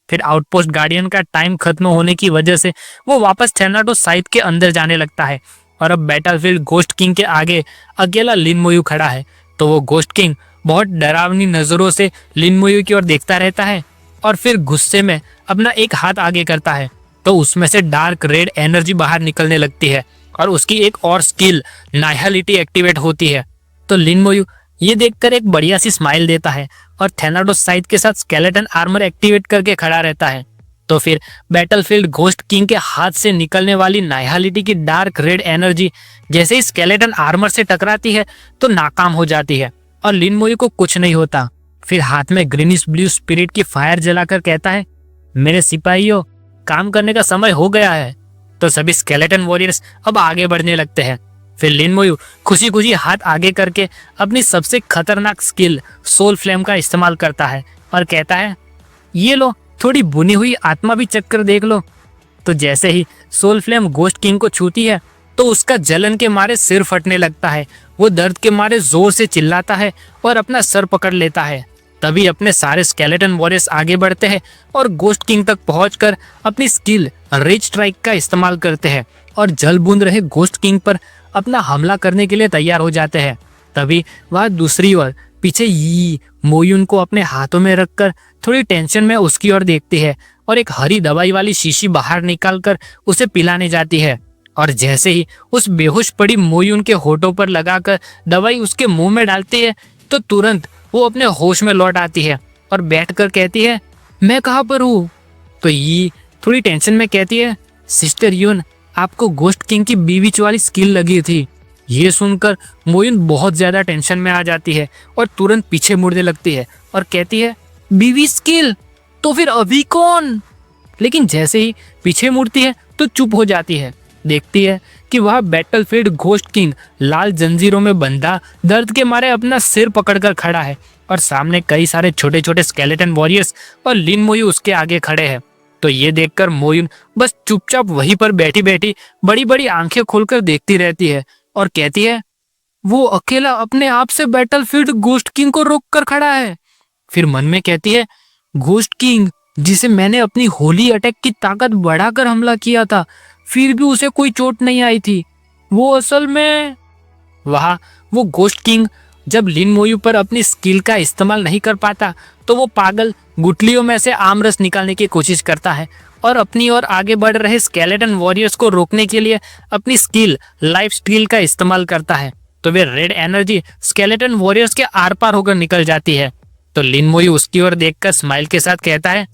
फिर आउटपोस्ट गार्डियन का टाइम खत्म होने की वजह से वो वापस थैनाटोस साइथ के अंदर जाने लगता है और अब बैटलफील्ड घोस्ट किंग के आगे अकेला लिन मोयू खड़ा है। तो वो घोस्ट किंग बहुत डरावनी नजरों से लिन मोयू की ओर देखता रहता है और फिर गुस्से में अपना एक हाथ आगे करता है तो उसमें से डार्क रेड एनर्जी बाहर निकलने लगती है और उसकी एक और स्किल नाइहालिटी एक्टिवेट होती है। तो लिन मोयू ये देखकर एक बढ़िया सी स्माइल देता है और थैनाटोस साइथ के साथ स्केलेटन आर्मर एक्टिवेट करके खड़ा रहता है। तो फिर बैटलफील्ड घोस्ट किंग के हाथ से निकलने वाली नाइहालिटी की डार्क रेड एनर्जी जैसे ही स्केलेटन आर्मर से टकराती है तो नाकाम हो जाती है और लिन मोयू को कुछ नहीं होता। फिर हाथ में ग्रीनिश ब्लू स्पिरिट की फायर जलाकर कहता है मेरे सिपाहियों, काम करने का समय हो गया है। तो सभी स्केलेटन वॉरियर्स अब आगे बढ़ने लगते हैं। फिर लिन मोयू खुशी खुशी हाथ आगे करके अपनी सबसे खतरनाक स्किल सोल फ्लेम का इस्तेमाल करता है और कहता है ये लो, थोड़ी बुनी हुई आत्मा भी चक्कर देख लो। तो जैसे ही सोल फ्लेम घोस्ट किंग को छूती है तो उसका जलन के मारे सिर फटने लगता है। वो दर्द के मारे जोर से चिल्लाता है और अपना सर पकड़ लेता है। तभी अपने सारे स्केलेटन वॉरियर्स आगे बढ़ते हैं और घोस्ट किंग तक पहुंचकर अपनी स्किल रिच स्ट्राइक का इस्तेमाल करते हैं और जल बूंद रहे घोस्ट किंग पर अपना हमला करने के लिए तैयार हो जाते हैं। तभी वह दूसरी ओर पीछे यी मोयुन को अपने हाथों में रखकर थोड़ी टेंशन में उसकी ओर देखती है और एक हरी दवाई वाली शीशी बाहर निकालकर उसे पिलाने जाती है। और जैसे ही उस बेहोश पड़ी मोयुन के होठों पर लगाकर दवाई उसके मुंह में डालती है तो तुरंत वो अपने होश में लौट आती है और बैठकर कहती है मैं कहाँ पर हूँ। तो यी थोड़ी टेंशन में कहती है सिस्टर यून, आपको घोस्ट किंग की बीविच वाली स्किल लगी थी। ये सुनकर मोयुन बहुत ज्यादा टेंशन में आ जाती है और तुरंत पीछे मुड़ने लगती है और कहती है बीवी स्किल, तो फिर अभी कौन। लेकिन जैसे ही पीछे मुड़ती है तो चुप हो जाती है। देखती है कि वह बैटलफील्ड घोस्ट किंग लाल जंजीरों में बंधा दर्द के मारे अपना सिर पकड़कर खड़ा है और सामने कई सारे छोटे छोटे स्केलेटन वॉरियर्स और लिन मोयू उसके आगे खड़े हैं। तो ये देखकर मोयुन बस चुपचाप वहीं पर बैठी बैठी बड़ी बड़ी आंखें खोलकर देखती रहती है और कहती है वो अकेला अपने आप से बैटलफील्ड घोस्ट किंग को रोक कर खड़ा है। फिर मन में कहती है घोस्ट किंग जिसे मैंने अपनी होली अटैक की ताकत बढ़ाकर हमला किया था, फिर भी उसे कोई चोट नहीं आई थी, वो असल में। वहाँ वो घोस्ट किंग जब लिन मोयू पर अपनी स्किल का इस्तेमाल नहीं कर पाता तो वो पागल गुठलियों में से आमरस निकालने की कोशिश करता है और अपनी ओर आगे बढ़ रहे स्केलेटन वॉरियर्स को रोकने के लिए अपनी स्किल लाइफ स्टील का इस्तेमाल करता है। तो वे रेड एनर्जी स्केलेटन वॉरियर्स के आर पार होकर निकल जाती है। तो लिन मोयू उसकी ओर देखकर स्माइल के साथ कहता है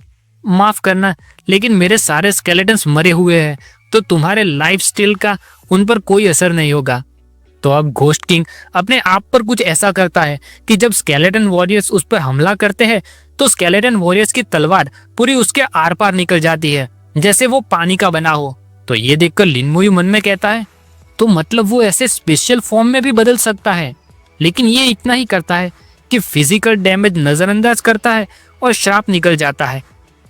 माफ करना, लेकिन मेरे सारे स्केलेटन्स मरे हुए हैं तो तुम्हारे लाइफ स्टाइल का उन पर कोई असर नहीं होगा। तो अब घोस्ट किंग अपने आप पर कुछ ऐसा करता है कि जब स्केलेटन वॉरियर्स उस पर हमला करते हैं तो स्केलेटन वॉरियर्स की तलवार पूरी उसके आर पार निकल जाती है जैसे वो पानी का बना हो। तो ये देखकर लिन मोयू मन में कहता है तो मतलब वो ऐसे स्पेशल फॉर्म में भी बदल सकता है। लेकिन ये इतना ही करता है कि फिजिकल डैमेज नजरअंदाज करता है और श्राप निकल जाता है।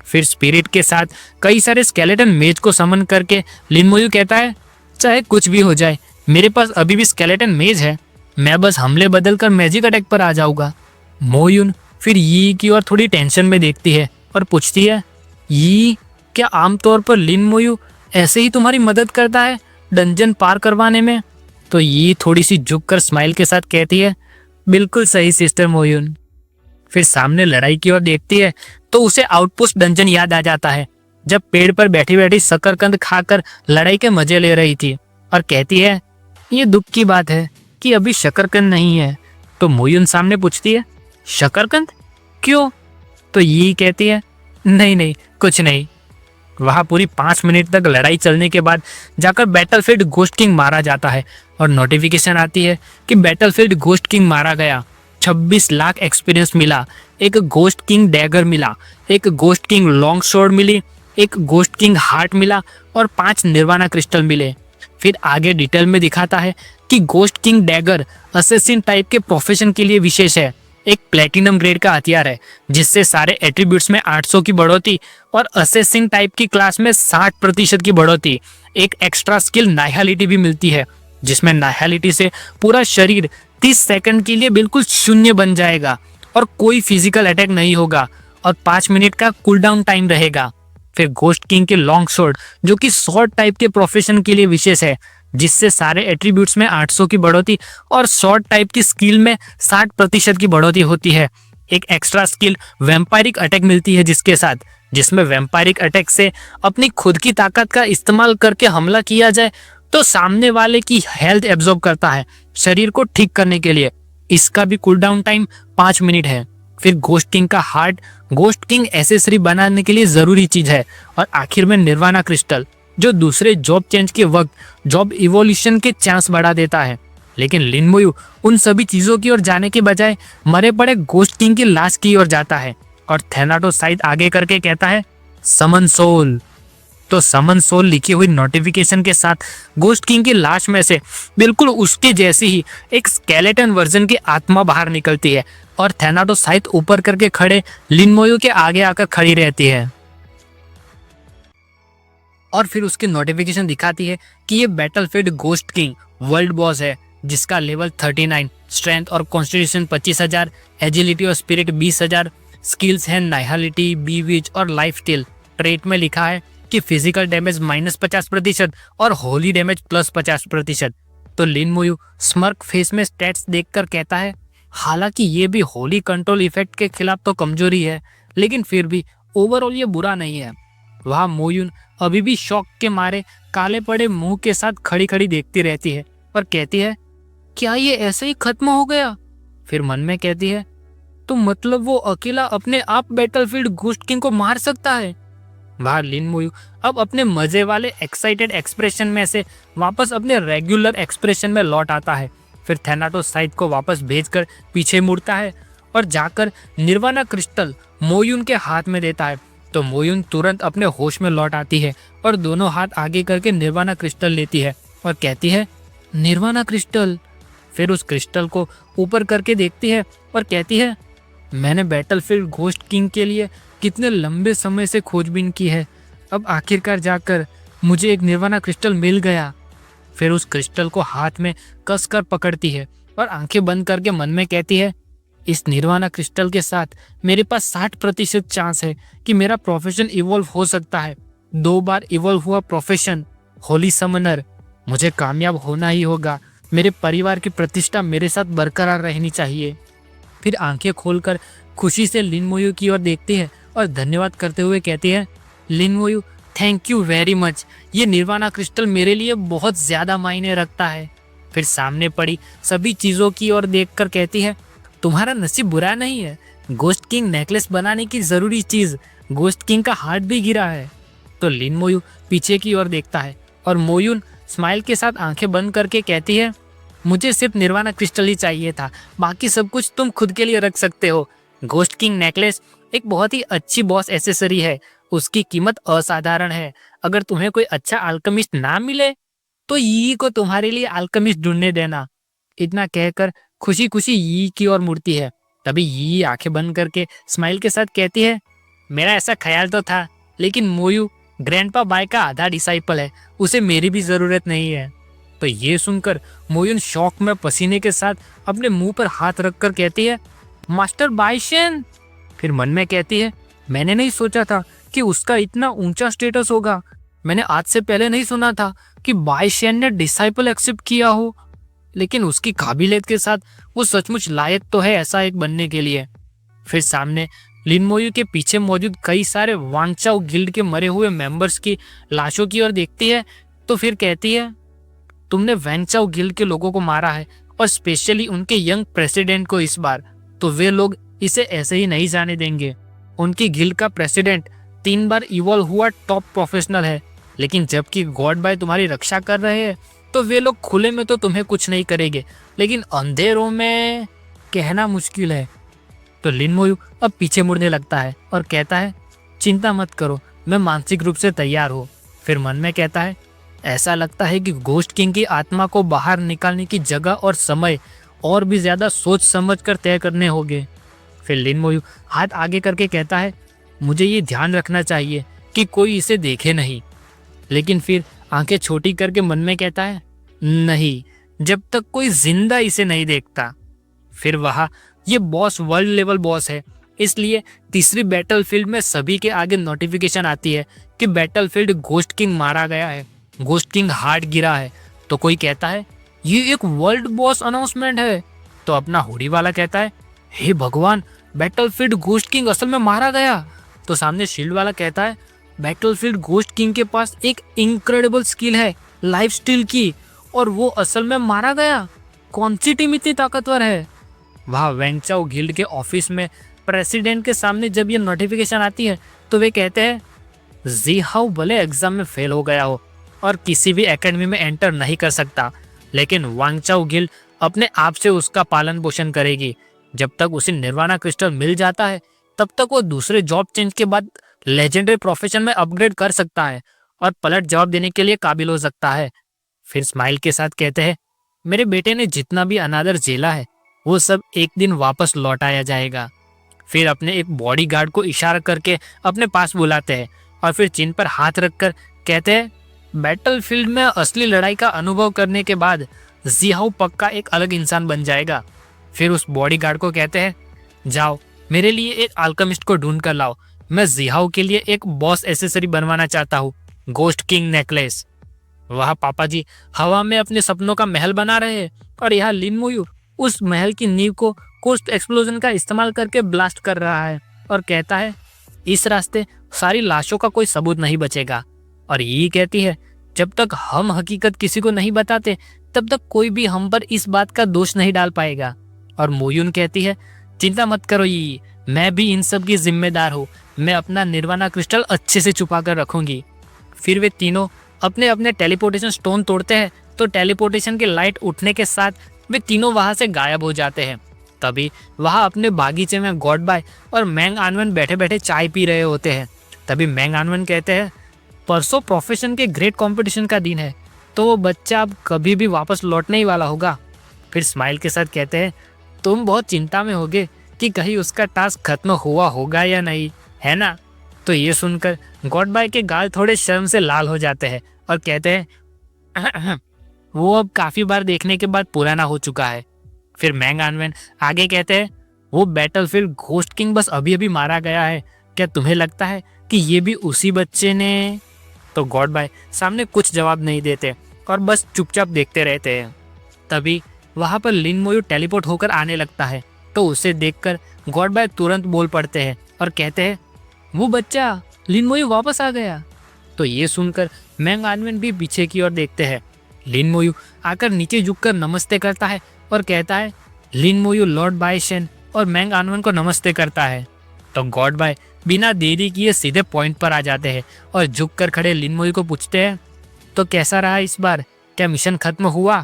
फिर स्पिरिट के साथ कई सारे स्केलेटन मेज को समन करके लिन मोयू कहता है, चाहे कुछ भी हो जाए, मेरे पास अभी भी स्केलेटन मेज है, मैं बस हमले बदल कर मैजिक अटैक पर आ जाऊंगा। मोयून फिर यी की ओर थोड़ी टेंशन में देखती है और पूछती है, यी, क्या आमतौर पर लिन मोयू ऐसे ही तुम्हारी मदद करता है डंजन पार करवाने में? तो यी थोड़ी सी झुककर स्माइल के साथ कहती है, बिल्कुल सही सिस्टर मोयून। फिर सामने लड़ाई की ओर देखती है तो उसे आउटपोस्ट डंजन याद आ जाता है, जब पेड़ पर बैठी बैठी शकरकंद खाकर लड़ाई के मजे ले रही थी, और कहती है, ये दुख की बात है कि अभी शकरकंद नहीं है। तो मोयून सामने पूछती है, शकरकंद क्यों? तो ये कहती है, नहीं नहीं कुछ नहीं। वहां पूरी 5 मिनट तक लड़ाई चलने के बाद जाकर बैटलफील्ड घोस्ट किंग मारा जाता है और नोटिफिकेशन आती है कि बैटलफील्ड घोस्ट किंग मारा गया। 26 लाख एक्सपीरियंस मिला, एक घोस्ट किंग डैगर मिला, एक घोस्ट किंग लॉन्ग शॉर्ड मिली, एक घोस्ट किंग हार्ट मिला और 5 निर्वाणा क्रिस्टल मिले। फिर आगे डिटेल में दिखाता है कि ghost king dagger assassin type के प्रोफेशन के लिए विशेष है, एक प्लेटिनम ग्रेड का हथियार है जिससे सारे एट्रीब्यूट्स में 800 की बढ़ोतरी और असेसिन टाइप की क्लास में 60% की बढ़ोतरी। एक एक्स्ट्रा स्किल नाइहालिटी भी मिलती है जिसमें नाइहालिटी से पूरा शरीर 30 सेकंड के लिए बिल्कुल शून्य बन जाएगा और कोई फिजिकल अटैक नहीं होगा और 5 मिनट का कूलडाउन टाइम रहेगा। फिर घोस्ट किंग के लॉन्ग शॉर्ड जो कि शॉर्ट टाइप के प्रोफेशन के लिए विशेष है जिससे सारे एट्रीब्यूट्स में 800 की बढ़ोतरी और शॉर्ट टाइप की स्किल में 60% की बढ़ोतरी होती है। एक एक्स्ट्रा स्किल वैम्पायरिक अटैक मिलती है जिसमें वैम्पायरिक अटैक से अपनी खुद की ताकत का इस्तेमाल करके हमला किया जाए तो सामने वाले की हेल्थ एब्जॉर्ब करता है शरीर को ठीक करने के लिए। इसका भी कूलडाउन टाइम 5 मिनट है। फिर घोस्ट किंग का हार्ट घोस्ट किंग एसेसरी बनाने के लिए जरूरी चीज है। और आखिर में निर्वाणा क्रिस्टल जो दूसरे जॉब चेंज के वक्त जॉब इवोल्यूशन के चांस बढ़ा देता है। लेकिन लिन मोयू उन सभी चीजों की ओर जाने के बजाय मरे पड़े घोस्ट किंग की लाश की ओर जाता है और थैनाटोस साइड आगे करके कहता है, समन सोल। तो समन सोल लिखी हुई नोटिफिकेशन के साथ घोस्ट किंग की लाश में से बिल्कुल उसके जैसी ही एक स्केलेटन वर्जन की आत्मा बाहर निकलती है और थैनाटोस साइड ऊपर करके खड़े लिन मोयू के आगे आकर खड़ी रहती है। और फिर उसकी नोटिफिकेशन दिखाती है कि ये battlefield ghost king world boss है जिसका लेवल 39, स्ट्रेंथ और कॉन्स्टिट्यूशन 25,000, एजिलिटी और स्पिरिट 20,000, स्किल्स हैं नाइहालिटी, बीविच और लाइफ स्टील। ट्रेट में लिखा है कि फिजिकल डैमेज -50% और होली डैमेज +50%। तो लिन मोयू स्मर्क फेस में स्टैट्स देखकर कहता है, हालांकि ये भी होली कंट्रोल इफेक्ट के खिलाफ तो कमजोरी है, लेकिन फिर भी ओवरऑल ये बुरा नहीं है। वहाँ मोयून अभी भी शॉक के मारे काले पड़े मुंह के साथ खड़ी खड़ी देखती रहती है और कहती है, क्या ये ऐसे ही खत्म हो गया? फिर मन में कहती है, तो मतलब वो अकेला अपने आप बैटलफील्ड घोस्ट किंग को मार सकता है? वहाँ लिन मोयू अब अपने मजे वाले एक्साइटेड एक्सप्रेशन में से वापस अपने रेगुलर एक्सप्रेशन में लौट आता है। फिर थैनाटोस साइड को वापस भेजकर पीछे मुड़ता है और जाकर निर्वाणा क्रिस्टल मोयून के हाथ में देता है। तो मोयून तुरंत अपने होश में लौट आती है और दोनों हाथ आगे करके निर्वाणा क्रिस्टल लेती है और कहती है, निर्वाणा क्रिस्टल। फिर उस क्रिस्टल को ऊपर करके देखती है और कहती है, मैंने बैटलफील्ड घोस्ट किंग के लिए कितने लंबे समय से खोजबीन की है, अब आखिरकार जाकर मुझे एक निर्वाणा क्रिस्टल मिल गया। फिर उस क्रिस्टल को हाथ में कसकर पकड़ती है और आंखें बंद करके मन में कहती है, इस निर्वाणा क्रिस्टल के साथ मेरे पास 60% चांस है कि मेरा प्रोफेशन इवॉल्व हो सकता है। 2 बार इवॉल्व हुआ प्रोफेशन होली समनर, मुझे कामयाब होना ही होगा। मेरे परिवार की प्रतिष्ठा मेरे साथ बरकरार रहनी चाहिए। फिर आंखें खोलकर खुशी से लिन मोयू की ओर देखती है और धन्यवाद करते हुए कहती है, Lin Moyu thank you very much, ये निर्वाणा क्रिस्टल मेरे लिए बहुत ज्यादा मायने रखता है। फिर सामने पड़ी सभी चीजों की ओर देखकर कहती है, तुम्हारा नसीब बुरा नहीं है, घोस्ट किंग नेकलेस बनाने की जरूरी चीज घोस्ट किंग का हार्ट भी गिरा है। तो लिन मोयू पीछे की ओर देखता है और मोयून स्माइल के साथ आंखें बंद करके कहती है, मुझे सिर्फ निर्वाणा क्रिस्टल ही चाहिए था, बाकी सब कुछ तुम खुद के लिए रख सकते हो। घोस्ट किंग नेकलेस एक बहुत ही अच्छी बॉस एसेसरी है, उसकी कीमत असाधारण है। अगर तुम्हें कोई अच्छा अल्केमिस्ट ना मिले तो यी को तुम्हारे लिए अल्केमिस्ट ढूंढने देना। इतना कहकर खुशी खुशी यी की ओर मुड़ती है तभी ये आंखें बंद करके स्माइल के साथ कहती है, मेरा ऐसा ख्याल तो था, लेकिन मोयू ग्रैंडपा बाय का आधा डिसाइपल है, उसे मेरी भी जरूरत नहीं है। तो ये सुनकर मोयून शौक में पसीने के साथ अपने मुंह पर हाथ रखकर कहती है, मास्टर बाइशेन। फिर मन में कहती है, मैंने नहीं सोचा था कि उसका इतना ऊंचा स्टेटस होगा। मैंने आज से पहले नहीं सुना था कि बाइशेन ने डिसाइपल एक्सेप्ट किया हो, लेकिन उसकी काबिलियत के साथ वो सचमुच लायक तो है ऐसा एक बनने के लिए। फिर सामने लिन मोयू के पीछे मौजूद कई सारे वांगचाओ गिल्ड के मरे हुए मेंबर्स की लाशों की ओर देखती है, तो फिर कहती है, तुमने वैंगचाओ गिल्ड के लोगों को मारा है, और स्पेशली उनके यंग प्रेसिडेंट को इस बार, तो वे लोग इसे ऐसे ही नहीं जाने देंगे। उनकी गिल्ड का प्रेसिडेंट 3 बार इवॉल्व हुआ टॉप प्रोफेशनल है, लेकिन जबकि गॉड बाय तुम्हारी रक्षा कर रहे हैं, तो वे लोग खुले में तो तुम्हें कुछ नहीं करेंगे, लेकिन अंधेरों में कहना मुश्किल है। तो लिन मोयू अब पीछे मुड़ने लगता है और कहता है, चिंता मत करो, मैं मानसिक रूप से तैयार हूँ। फिर मन में कहता है, ऐसा लगता है कि घोस्ट किंग की आत्मा को बाहर निकालने की जगह और समय और भी ज्यादा सोच समझ कर तय करने होंगे। फिर लिन मोयू हाथ आगे करके कहता है, मुझे ये ध्यान रखना चाहिए कि कोई इसे देखे नहीं। लेकिन फिर आंखें छोटी करके मन में कहता है, नहीं, जब तक कोई जिंदा इसे नहीं देखता। फिर वहाँ ये बॉस वर्ल्ड लेवल बॉस है, इसलिए तीसरी बैटलफील्ड में सभी के आगे नोटिफिकेशन आती है कि बैटलफील्ड घोस्ट किंग मारा गया है, घोस्ट किंग हार्ट गिरा है। तो कोई कहता है, ये एक वर्ल्ड बॉस अनाउंसमेंट है। तो अपना हुडी वाला कहता है, हे भगवान, बैटलफील्ड घोस्ट किंग असल में मारा गया। तो सामने शील्ड वाला कहता है, बैटलफील्ड घोस्ट किंग के पास एक इनक्रेडिबल स्किल है लाइफ स्टील की, और वो असल में मारा गया। कौन सी टीम इतनी ताकतवर है? वहाँ वेंगचाओ गिल्ड के ऑफिस में प्रेसिडेंट के सामने जब ये नोटिफिकेशन आती है, तो वे कहते हैं, जी हाउ भले एग्जाम में फेल हो गया हो और किसी भी एकेडमी में एंटर नहीं कर सकता, लेकिन वांगचाओ गिल्ड अपने आप से उसका पालन पोषण करेगी। जब तक उसे निर्वाणा क्रिस्टल मिल जाता है, तब तक वो दूसरे जॉब चेंज के बाद लेजेंडरी प्रोफेशन में अपग्रेड कर सकता है और पलट जवाब देने के लिए काबिल हो सकता है। फिर स्माइल के साथ कहते हैं, मेरे बेटे ने जितना भी अनादर झेला है, वो सब एक दिन वापस लौटाया जाएगा। फिर अपने एक बॉडीगार्ड को इशारा करके अपने पास बुलाते हैं और फिर चिन पर हाथ रखकर कहते हैं, बैटलफील्ड में असली लड़ाई का अनुभव करने के बाद जिहाओ पक्का एक अलग इंसान बन जाएगा। फिर उस बॉडीगार्ड को कहते हैं, जाओ मेरे लिए एक अल्केमिस्ट को ढूंढ कर लाओ, मैं जिहाओ के लिए एक बॉस एसेसरी बनवाना चाहता हूँ, घोस्ट किंग नेकलेस। वहाँ पापा जी हवा में अपने सपनों का महल बना रहे हैं, और यहाँ लिन मोयू उस महल की नींव को कोस्ट एक्सप्लोजन का इस्तेमाल करके ब्लास्ट कर रहा है और कहता है, इस रास्ते सारी लाशों का कोई सबूत नहीं बचेगा। और ये कहती है, जब तक हम हकीकत किसी को नहीं बताते, तब तक कोई भी हम पर इस बात का दोष नहीं डाल पाएगा। और मोयून कहती है, चिंता मत करो ये, मैं भी इन सब की जिम्मेदार हूँ, मैं अपना निर्वाणा क्रिस्टल अच्छे से छुपा कर रखूंगी। फिर वे तीनों अपने अपने टेलीपोर्टेशन स्टोन तोड़ते हैं, तो टेलीपोर्टेशन के लाइट उठने के साथ वे तीनों वहां से गायब हो जाते हैं। तभी वहां अपने बागीचे में गॉड बाय और मैंग आनवन बैठे बैठे चाय पी रहे होते हैं। तभी मैंग आनवन कहते हैं, परसों प्रोफेशन के ग्रेट कंपटीशन का दिन है, तो वो बच्चा अब कभी भी वापस लौटने ही वाला होगा। फिर स्माइल के साथ कहते हैं, तुम बहुत चिंता में होगे कि कहीं उसका टास्क खत्म हुआ होगा या नहीं, है ना? तो ये सुनकर गॉड बाय के गाल थोड़े शर्म से लाल हो जाते हैं और कहते हैं, वो अब काफी बार देखने के बाद पुराना हो चुका है। फिर मैंग आनवेन आगे कहते हैं, वो बैटलफील्ड घोस्ट किंग बस अभी अभी मारा गया है, क्या तुम्हें लगता है कि ये भी उसी बच्चे ने? तो गॉड बाय सामने कुछ जवाब नहीं देते और बस चुपचाप देखते रहते हैं। तभी वहां पर लिन मोयू टेलीपोर्ट होकर आने लगता है, तो उसे देखकर गॉड बाय तुरंत बोल पड़ते हैं और कहते हैं, वो बच्चा लिन मोयू वापस आ गया। तो ये सुनकर मैंग आनवेन भी पीछे की ओर देखते हैं। लिन मोयू आकर नीचे झुककर नमस्ते करता है और कहता है, लिन मोयू लॉर्ड बायशेन और मैंग आनवेन को नमस्ते करता है। तो गॉड बाय बिना देरी किए सीधे पॉइंट पर आ जाते हैं और झुककर खड़े लिन मोयू को पूछते हैं, तो कैसा रहा इस बार, क्या मिशन खत्म हुआ?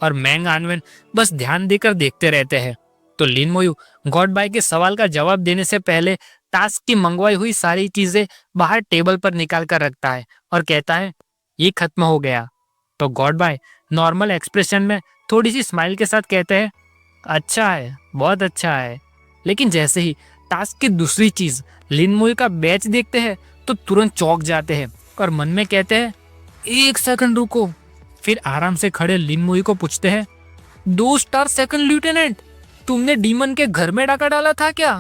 और मैंग आनवेन बस ध्यान देकर देखते रहते हैं। तो लिन मोयू गॉड बाय के सवाल का जवाब देने से पहले टास्क की मंगवाई हुई सारी चीजें बाहर टेबल पर निकाल कर रखता है और कहता है, ये खत्म हो गया। तो गॉड बाय नॉर्मल एक्सप्रेशन में थोड़ी सी स्माइल के साथ कहते हैं, अच्छा है, बहुत अच्छा है, लेकिन जैसे ही टास्क की दूसरी चीज लिन मोयू का बैच देखते हैं तो तुरंत चौंक जाते हैं और मन में कहते हैं 1 सेकंड रुको। फिर आराम से खड़े लिन मोयू को पूछते हैं 2 स्टार सेकंड लिeutenant, तुमने डीमन के घर में डाका डाला था क्या?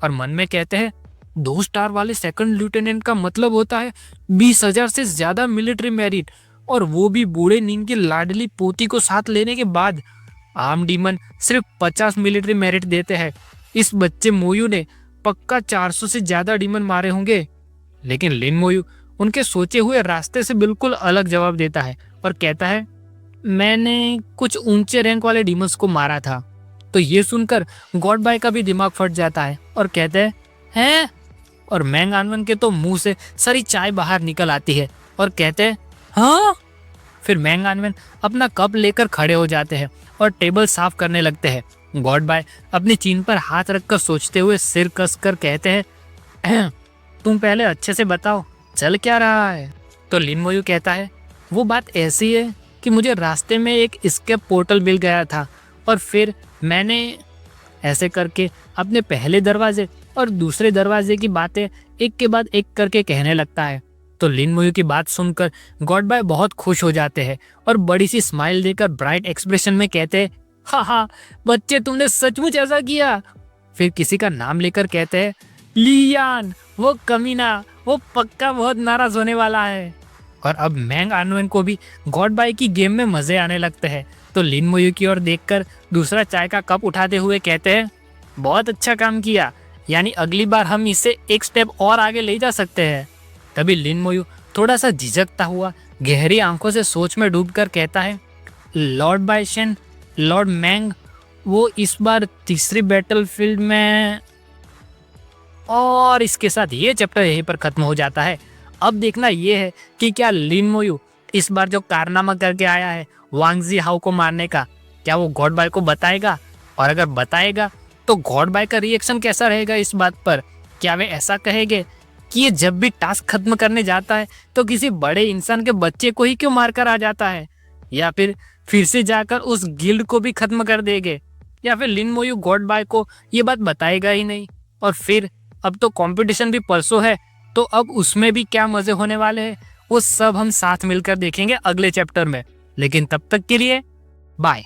और मन में कहते हैं 2 स्टार वाले सेकंड लिeutenant का मतलब होता है 20,000 से ज्यादा मिलिट्री मेरिट, और वो भी बूढ़े नीम की लाडली पोती को साथ लेने के बाद। आम डीमन सिर्फ 50 मिलिट्री मेरिट देते हैं। इस बच्चे मोयू ने पक्का 400 से ज्यादा डीमन मारे होंगे। लेकिन लिन मोयू उनके सोचे हुए रास्ते से बिल्कुल अलग जवाब देता है और कहता है मैंने कुछ ऊंचे रैंक वाले डीमंस को मारा था। तो ये सुनकर गॉड बाय का भी दिमाग फट जाता है और कहते हैं और मैंग आनवन के तो मुंह से सारी चाय बाहर निकल आती है और कहते हैं हाँ। फिर मैंग आनवन अपना कप लेकर खड़े हो जाते हैं और टेबल साफ करने लगते हैं। गॉड बाय अपनी चीन पर हाथ रखकर सोचते हुए सिर कसकर कहते हैं तुम पहले अच्छे से बताओ चल क्या रहा है? तो लिन मोयू कहता है वो बात ऐसी है कि मुझे रास्ते में एक एस्केप पोर्टल मिल गया था और फिर मैंने ऐसे करके अपने पहले दरवाजे और दूसरे दरवाजे की बातें एक के बाद एक करके कहने लगता है। तो लिन मोयू की बात सुनकर गॉड बाय बहुत खुश हो जाते हैं और बड़ी सी स्माइल देकर ब्राइट एक्सप्रेशन में कहते हैं हाँ बच्चे तुमने सचमुच ऐसा किया। फिर किसी का नाम लेकर कहते हैं लियान, वो कमीना, वो पक्का बहुत नाराज होने वाला है। और अब मैंग आनवन को भी गॉड बाय की गेम में मजे आने लगते हैं। तो लिन मोयू की ओर देखकर दूसरा चाय का कप उठाते हुए कहते हैं बहुत अच्छा काम किया, यानी अगली बार हम इसे एक स्टेप और आगे ले जा सकते हैं। तभी लिन मोयू थोड़ा सा झिझकता हुआ गहरी आंखों से सोच में डूबकर कहता है लॉर्ड बायशन, लॉर्ड मैंग, वो इस बार तीसरी बैटलफील्ड में। और इसके साथ ये चैप्टर यहीं पर खत्म हो जाता है। अब देखना ये है कि क्या लिन मोयू इस बार जो कारनामा करके आया है वांग जी हाउ को मारने का, क्या वो गॉड बाय को बताएगा? और अगर बताएगा तो गॉड बाय का रिएक्शन कैसा रहेगा इस बात पर? क्या वे ऐसा कहेंगे कि ये जब भी टास्क खत्म करने जाता है तो किसी बड़े इंसान के बच्चे को ही क्यों मारकर आ जाता है? या फिर से जाकर उस गिल्ड को भी खत्म कर देंगे? या फिर लिन मोयू गॉड बाय को ये बात बताएगा ही नहीं? और फिर अब तो कंपटीशन भी परसों है, तो अब उसमें भी क्या मजे होने वाले हैं वो सब हम साथ मिलकर देखेंगे अगले चैप्टर में। लेकिन तब तक के लिए बाय।